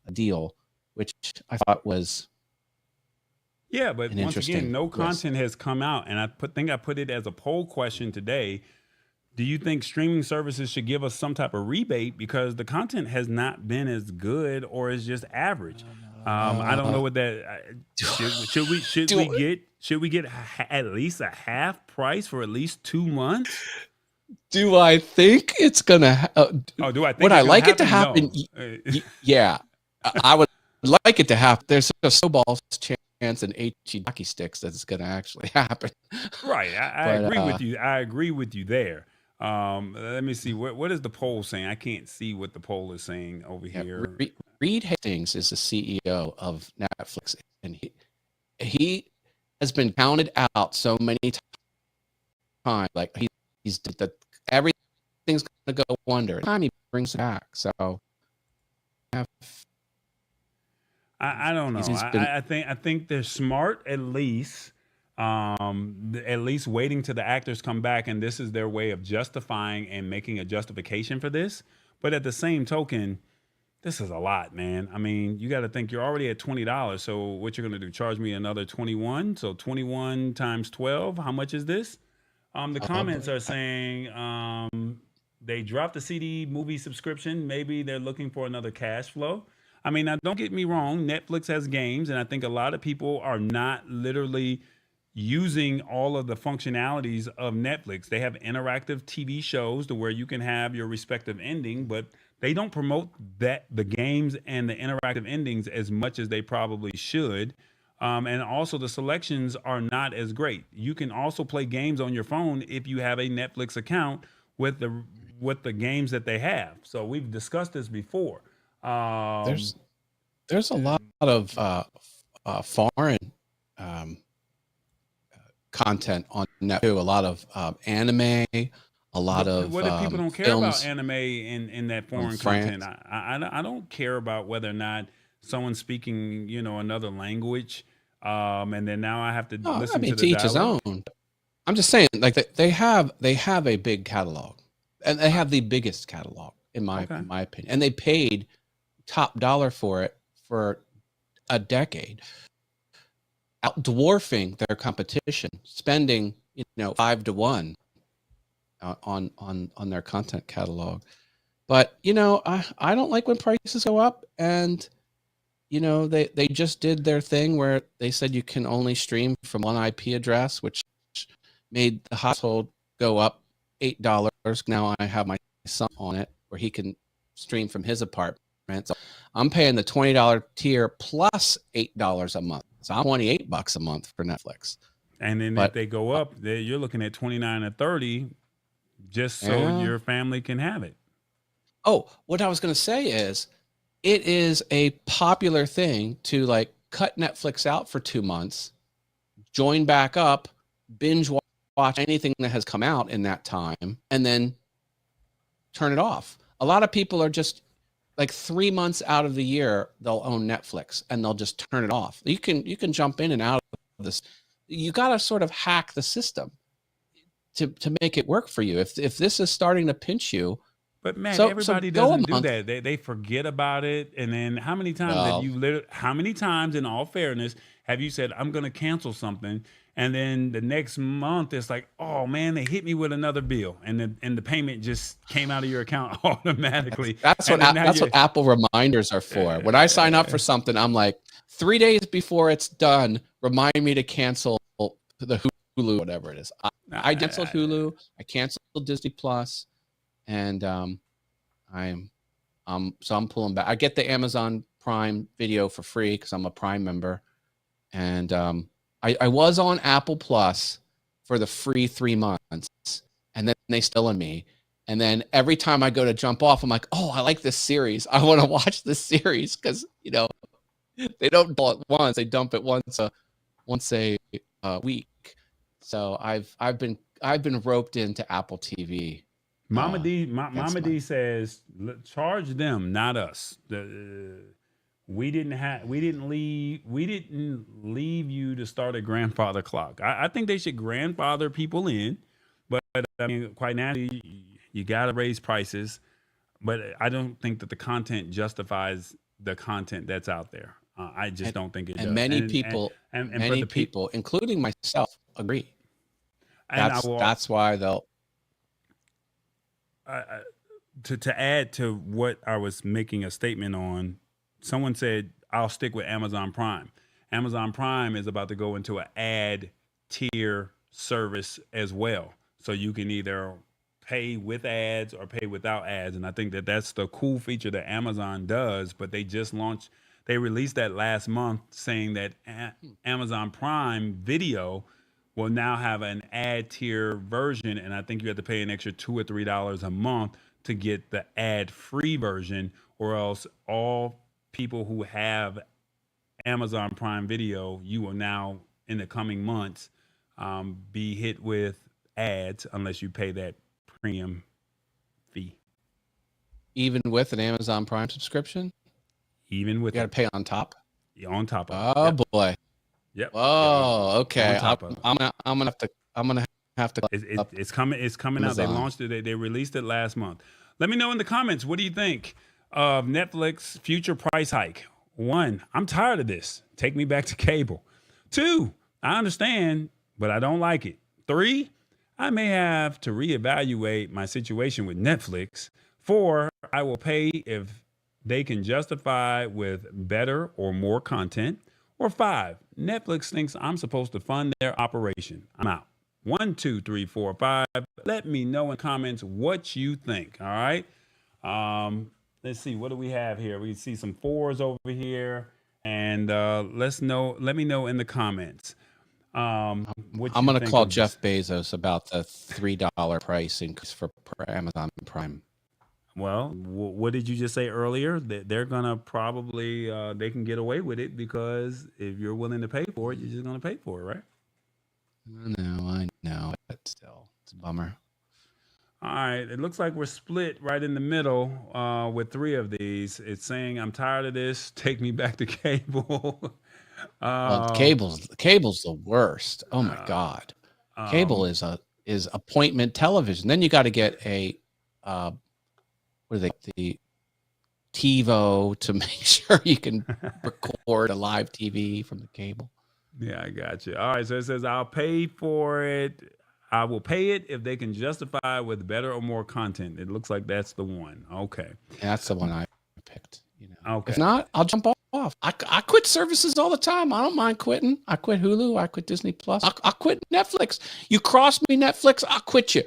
a deal, which I thought was but once again, no content has come out. And I think I put it as a poll question today. Do you think streaming services should give us some type of rebate because the content has not been as good or is just average? I don't know what that should we get at least a half price for at least 2 months? Do I think it's gonna? Do I think? Would I like it to happen? No. Yeah, I would like it to happen. There's a snowball chance and hockey sticks that it's gonna actually happen. Right, I agree with you. I agree with you there. Let me see. What is the poll saying? I can't see what the poll is saying over here. Reed Hastings is the CEO of Netflix, and he has been counted out so many times. Like he's that everything's going to go under. Time he brings it back. So I don't know. I think they're smart at least waiting till the actors come back, and this is their way of justifying and making a justification for this. But at the same token, this is a lot, man. I mean, you got to think you're already at $20. So what you're going to do? Charge me another 21? So 21 times 12. How much is this? The comments are saying they dropped the CD movie subscription. Maybe they're looking for another cash flow. I mean, now don't get me wrong. Netflix has games, and I think a lot of people are not literally using all of the functionalities of Netflix. They have interactive TV shows to where you can have your respective ending, but they don't promote the games and the interactive endings as much as they probably should. And also the selections are not as great. You can also play games on your phone if you have a Netflix account with the games that they have. So we've discussed this before. There's a lot of foreign content on Netflix. A lot of anime. A lot of what if people don't care films about anime in that foreign content? I don't care about whether or not someone's speaking, another language, and then now I have to listen to the to each his own. I'm just saying, like they have a big catalog, and they have the biggest catalog in my opinion, and they paid top dollar for it for a decade, outdwarfing their competition, spending 5 to 1 on their content catalog. But I don't like when prices go up, and they just did their thing where they said you can only stream from one IP address, which made the household go up $8. Now I have my son on it where he can stream from his apartment. So I'm paying the $20 tier plus $8 a month. So I'm $28 a month for Netflix. And then if they go up, you're looking at 29 or 30 just so your family can have it. Oh, what I was going to say is it is a popular thing to like cut Netflix out for 2 months, join back up, binge watch anything that has come out in that time, and then turn it off. A lot of people are just like 3 months out of the year, they'll own Netflix and they'll just turn it off. You can jump in and out of this. You got to sort of hack the system to make it work for you. If this is starting to pinch you. But man, everybody doesn't do that. They forget about it. And then how many times how many times in all fairness have you said, I'm going to cancel something? And then the next month it's like, oh man, they hit me with another bill. And the payment just came out of your account automatically. That's what Apple reminders are for. When I sign up for something, I'm like 3 days before it's done, remind me to cancel the Hulu, whatever it is. I canceled Hulu. I canceled Disney Plus. And so I'm pulling back. I get the Amazon Prime Video for free because I'm a Prime member, and I was on Apple Plus for the free 3 months, and then they still in me. And then every time I go to jump off, I'm like, oh, I like this series. I want to watch this series because they don't do it once; they dump it once a week. So I've been roped into Apple TV. Mama D says, charge them, not us. We didn't leave you to start a grandfather clock. I think they should grandfather people in, but I mean, quite naturally, you got to raise prices. But I don't think that the content justifies the content that's out there. I just don't think it does. And many people, including myself, agree. That's why they'll. To add to what I was making a statement on, someone said, I'll stick with Amazon Prime. Amazon Prime is about to go into an ad tier service as well. So you can either pay with ads or pay without ads. And I think that that's the cool feature that Amazon does, but they released that last month saying that Amazon Prime Video will now have an ad tier version, and I think you have to pay an extra $2 or $3 a month to get the ad free version, or else all people who have Amazon Prime Video, you will now in the coming months be hit with ads unless you pay that premium fee. Even with an Amazon Prime subscription? Even with you got to pay on top? Yeah, on top of it. Oh boy. Yep. Oh, okay. I'm gonna have to. It's coming. It's coming out. They launched it. They released it last month. Let me know in the comments. What do you think of Netflix future price hike? 1, I'm tired of this. Take me back to cable. 2, I understand, but I don't like it. 3, I may have to reevaluate my situation with Netflix. 4, I will pay if they can justify with better or more content. Or 5, Netflix thinks I'm supposed to fund their operation. I'm out. 1, 2, 3, 4, 5. Let me know in comments what you think. All right. Let's see. What do we have here? We see some 4s over here, and let me know in the comments. I'm going to call Jeff Bezos about the $3 price increase for Amazon Prime. Well, what did you just say earlier? That they're gonna probably they can get away with it because if you're willing to pay for it, you're just gonna pay for it, right? I know, but still, it's a bummer. All right, it looks like we're split right in the middle with 3 of these. It's saying I'm tired of this. Take me back to cable. Well, cable's the worst. Oh my God, cable is appointment television. Then you got to get a the TiVo to make sure you can record a live TV from the cable. Yeah, I got you. All right, so it says I'll pay for it. I will pay it if they can justify with better or more content. It looks like that's the one. Okay, yeah, that's the one I picked. Okay. If not, I'll jump off. I quit services all the time. I don't mind quitting. I quit Hulu. I quit Disney Plus. I quit Netflix. You cross me, Netflix, I'll quit you.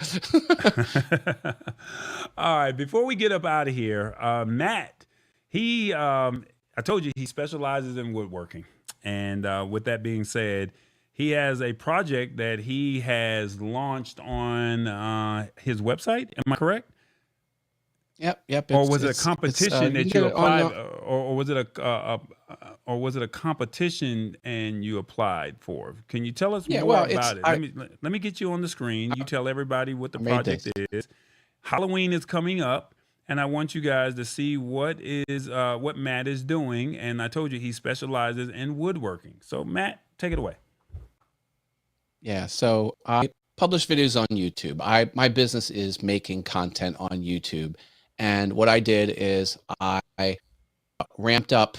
All right. Before we get up out of here, Matt, I told you he specializes in woodworking. And with that being said, he has a project that he has launched on his website. Am I correct? Yep. Or was it a competition that you applied, or was it a competition and you applied for? Can you tell us more about it? Let me get you on the screen. You tell everybody what the project is. Halloween is coming up, and I want you guys to see what Matt is doing. And I told you he specializes in woodworking. So Matt, take it away. Yeah. So I publish videos on YouTube. My business is making content on YouTube. And what I did is I ramped up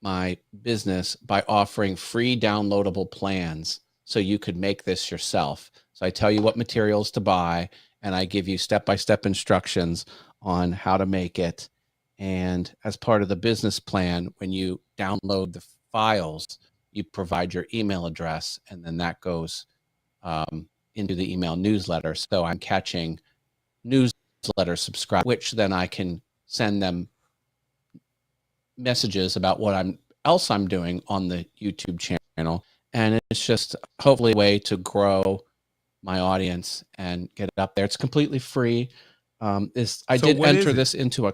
my business by offering free downloadable plans so you could make this yourself. So I tell you what materials to buy, and I give you step-by-step instructions on how to make it. And as part of the business plan, when you download the files, you provide your email address, and then that goes into the email newsletter. So I'm catching newsletter subscribe, which then I can send them messages about what I'm doing on the YouTube channel. And it's just hopefully a way to grow my audience and get it up there. It's completely free. I did enter this into a.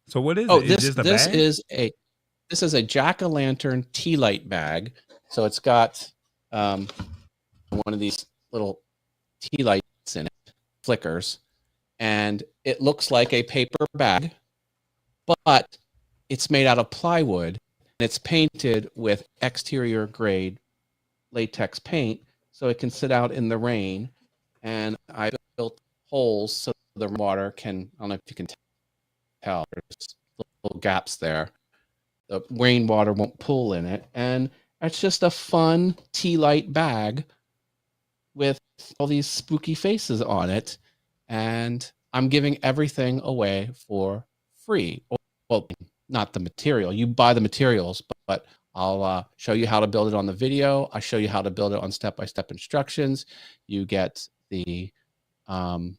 So what is it? This is a jack-o'-lantern tea light bag. So it's got one of these little tea lights in it, flickers, and it looks like a paper bag, but it's made out of plywood, and it's painted with exterior grade latex paint, so it can sit out in the rain. And I built holes so the water can, I don't know if you can tell, there's little gaps there. The rainwater won't pool in it. And it's just a fun tea light bag with all these spooky faces on it. And I'm giving everything away for free. Well, not the material. You buy the materials, but I'll show you how to build it on the video. I show you how to build it on step-by-step instructions. You get the downloadable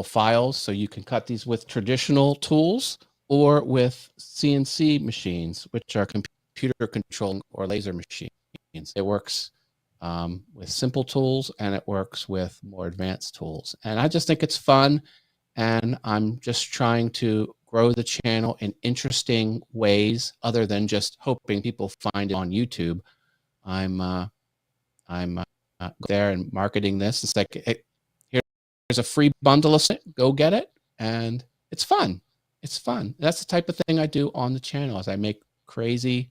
files, so you can cut these with traditional tools or with CNC machines, which are computer controlled or laser machines. It works with simple tools, and it works with more advanced tools. And I just think it's fun, and I'm just trying to grow the channel in interesting ways other than just hoping people find it on YouTube. I'm there and marketing this. It's like, here's a free bundle of it. Go get it, and it's fun. It's fun. That's the type of thing I do on the channel. Is I make crazy,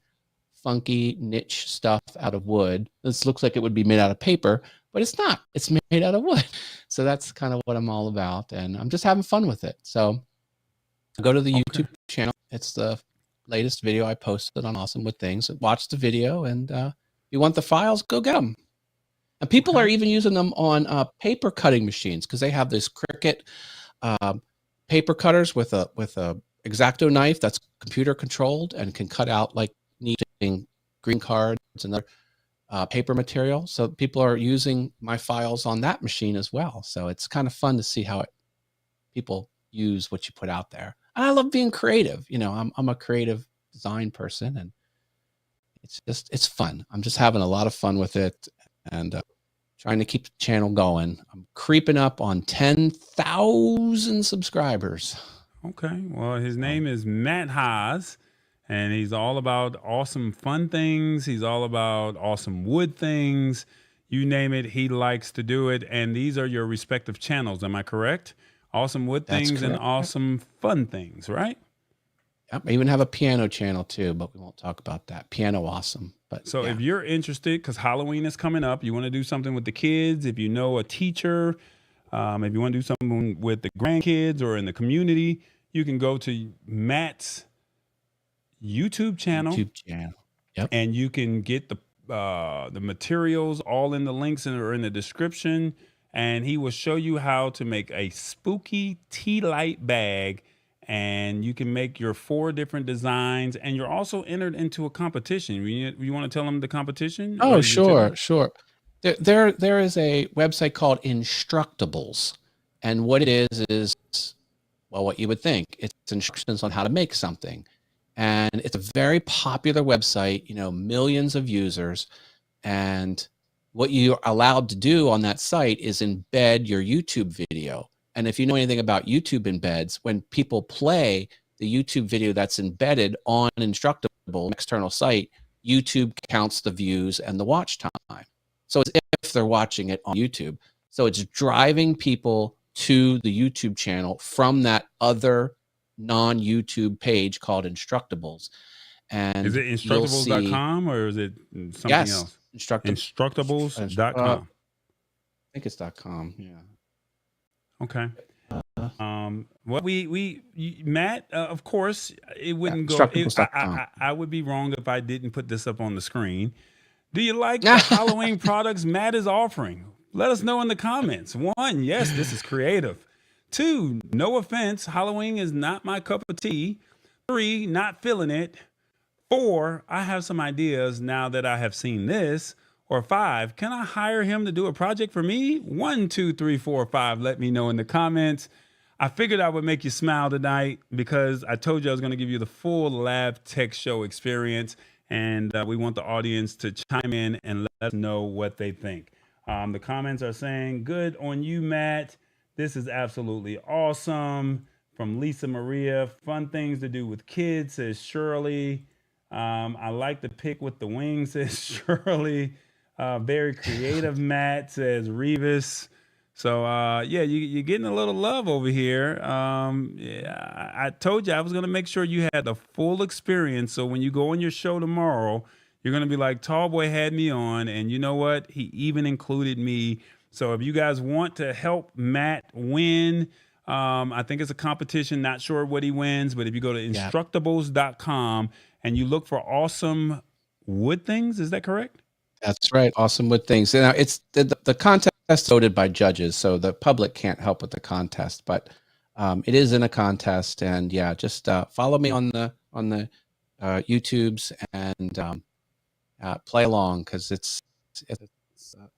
funky niche stuff out of wood. This looks like it would be made out of paper, but it's not. It's made out of wood. So that's kind of what I'm all about, and I'm just having fun with it. So go to the YouTube channel. It's the latest video I posted on Awesome Wood Things. Watch the video, and if you want the files, go get them. And people are even using them on paper cutting machines, because they have this Cricut paper cutters with a X-Acto knife that's computer controlled and can cut out like needing green cards and other paper material. So people are using my files on that machine as well. So it's kind of fun to see how people use what you put out there. And I love being creative. You know, I'm a creative design person, and it's fun. I'm just having a lot of fun with it, and trying to keep the channel going. I'm creeping up on 10,000 subscribers. Okay. Well, his name is Matt Haas, and he's all about awesome fun things. He's all about awesome wood things. You name it, he likes to do it. And these are your respective channels. Am I correct? Awesome wood things and awesome fun things, right? Yep. I even have a piano channel too, but we won't talk about that. Piano awesome. But so if you're interested, because Halloween is coming up, you want to do something with the kids, if you know a teacher, if you want to do something with the grandkids or in the community, you can go to Matt's YouTube channel. Yep. And you can get the materials all in the links or in the description. And he will show you how to make a spooky tea light bag and you can make your 4 different designs, and you're also entered into a competition. You want to tell them the competition? Oh, Or sure, sure. There is a website called Instructables, and what it is well, what you would think. It's instructions on how to make something, and it's a very popular website. Millions of users, and what you're allowed to do on that site is embed your YouTube video. And if you know anything about YouTube embeds, when people play the YouTube video that's embedded on Instructable external site, YouTube counts the views and the watch time. So it's if they're watching it on YouTube. So it's driving people to the YouTube channel from that other non-YouTube page called Instructables. And is it instructables.com or is it something else? Instructables.com. I think it's .com. Yeah. Okay. Well, Matt, of course, it wouldn't go. I would be wrong if I didn't put this up on the screen. Do you like the Halloween products Matt is offering? Let us know in the comments. 1, yes, this is creative. 2, no offense, Halloween is not my cup of tea. 3, not feeling it. 4, I have some ideas now that I have seen this. Or 5, can I hire him to do a project for me? 1, 2, 3, 4, 5. Let me know in the comments. I figured I would make you smile tonight because I told you I was going to give you the full Lab Tech Show experience. And we want the audience to chime in and let us know what they think. The comments are saying, good on you, Matt. This is absolutely awesome. From Lisa Maria, fun things to do with kids, says Shirley. I like the pick with the wings, says Shirley. Very creative, Matt, says Revis. So, you're getting a little love over here. I told you I was going to make sure you had the full experience. So when you go on your show tomorrow, you're going to be like, Tallboy had me on, and you know what? He even included me. So if you guys want to help Matt win, I think it's a competition. Not sure what he wins, but if you go to instructables.com and you look for awesome wood things, is that correct? That's right. Awesome wood things. Now it's the contest voted by judges, so the public can't help with the contest, but it is in a contest. And just follow me on the YouTubes and play along, because it's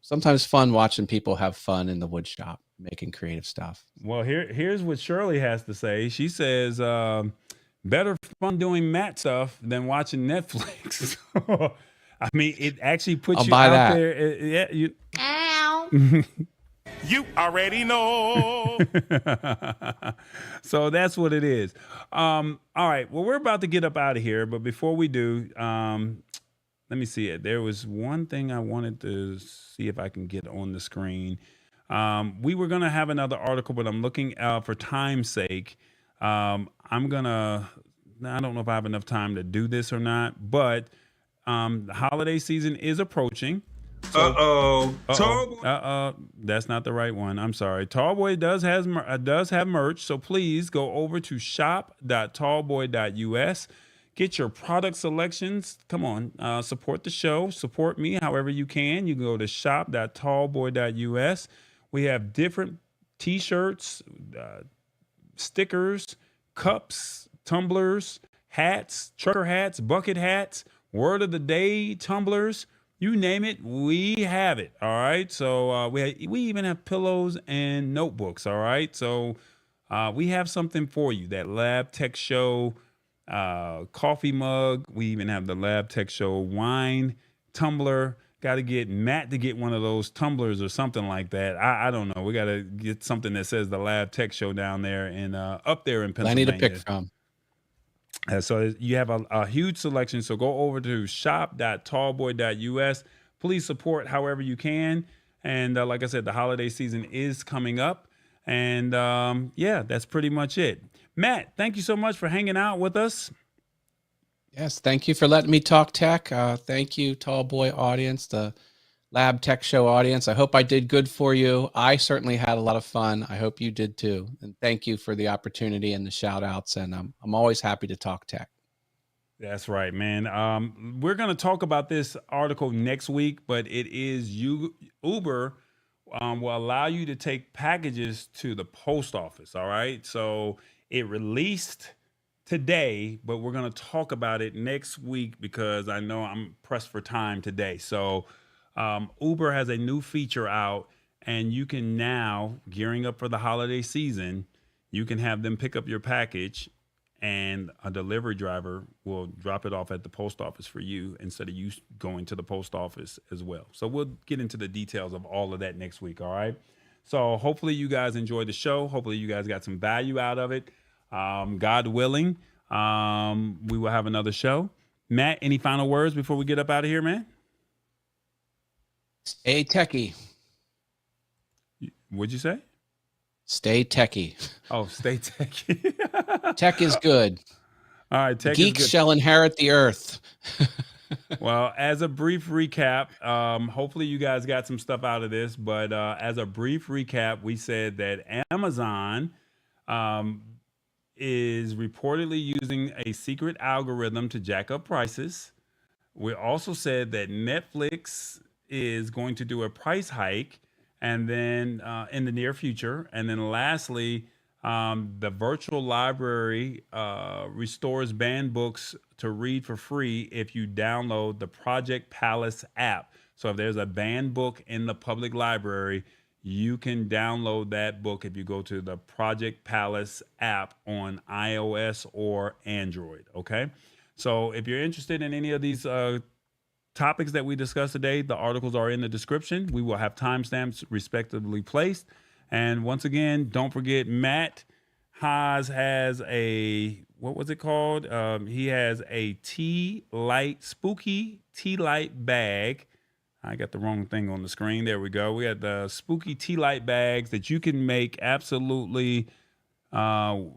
sometimes fun watching people have fun in the wood shop making creative stuff. Well, here's what Shirley has to say. She says, better fun doing Matt stuff than watching Netflix. I mean, it actually puts you out there. You already know. So that's what it is. All right. Well, we're about to get up out of here, but before we do, let me see it. There was one thing I wanted to see if I can get on the screen. We were going to have another article, but I'm looking for time's sake. I don't know if I have enough time to do this or not, but the holiday season is approaching. So, that's not the right one. I'm sorry. Tallboy does have merch, so please go over to shop.tallboy.us. Get your product selections. Come on, support the show. Support me however you can. You can go to shop.tallboy.us. We have different T-shirts, stickers, cups, tumblers, hats, trucker hats, bucket hats, word of the day tumblers. You name it, we have it. All right. So we even have pillows and notebooks. All right. So we have something for you. That Lab Tech Show coffee mug. We even have the Lab Tech Show wine tumbler. Got to get Matt to get one of those tumblers or something like that. I don't know. We got to get something that says the Lab Tech Show down there and up there in Pennsylvania. Plenty to pick from. So you have a huge selection. So go over to shop.tallboy.us. Please support however you can. And like I said, the holiday season is coming up. And that's pretty much it. Matt, thank you so much for hanging out with us. Yes, thank you for letting me talk tech. Thank you, Tallboy audience, the Lab Tech Show audience. I hope I did good for you. I certainly had a lot of fun. I hope you did too. And thank you for the opportunity and the shout outs. And I'm always happy to talk tech. That's right, man. We're going to talk about this article next week, but it is Uber will allow you to take packages to the post office. All right. So It released today, but we're going to talk about it next week because I know I'm pressed for time today. So Uber has a new feature out, and you can now, gearing up for the holiday season, you can have them pick up your package and a delivery driver will drop it off at the post office for you instead of you going to the post office as well. So we'll get into the details of all of that next week. All right. So hopefully you guys enjoyed the show. Hopefully you guys got some value out of it. God willing, we will have another show. Matt, any final words before we get up out of here, man? Stay techie. What'd you say? Stay techie. Oh, stay techie. Tech is good. All right, tech Geeks is good. shall inherit the earth. Well, as a brief recap, hopefully you guys got some stuff out of this, but as a brief recap, we said that Amazon is reportedly using a secret algorithm to jack up prices. We also said that Netflix is going to do a price hike, and then in the near future. And then lastly, the virtual library restores banned books to read for free if you download the Project Palace app. So if there's a banned book in the public library, you can download that book if you go to the Project Palace app on iOS or Android. Okay. So if you're interested in any of these topics that we discussed today, the articles are in the description. We will have timestamps respectively placed. And once again, don't forget, Matt Haas has a, what was it called? He has a spooky tea light bag. I got the wrong thing on the screen. There we go. We got the spooky tea light bags that you can make absolutely, I'm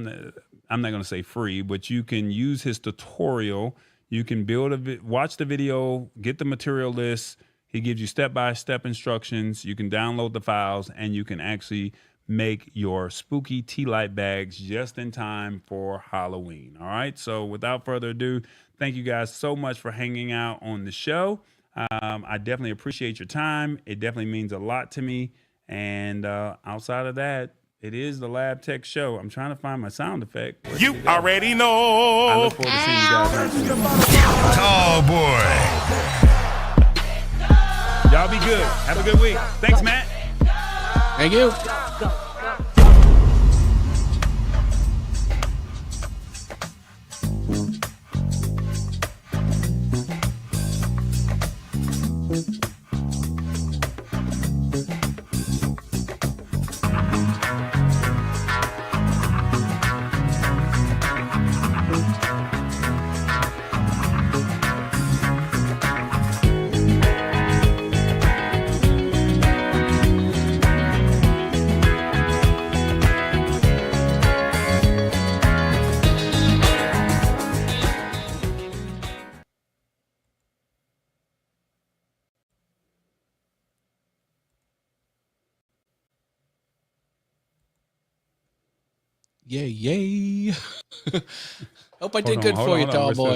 not going to say free, but you can use his tutorial. You can watch the video, get the material list. He gives you step-by-step instructions. You can download the files, and you can actually make your spooky tea light bags just in time for Halloween. All right. So without further ado, thank you guys so much for hanging out on the show. I definitely appreciate your time. It definitely means a lot to me. And outside of that, it is the Lab Tech Show. I'm trying to find my sound effect. You already know. I look forward to seeing you guys next week. Tall boy. Y'all be good. Have a good week. Thanks, Matt. Thank you. Yay. Hope I did good for you, tall boy.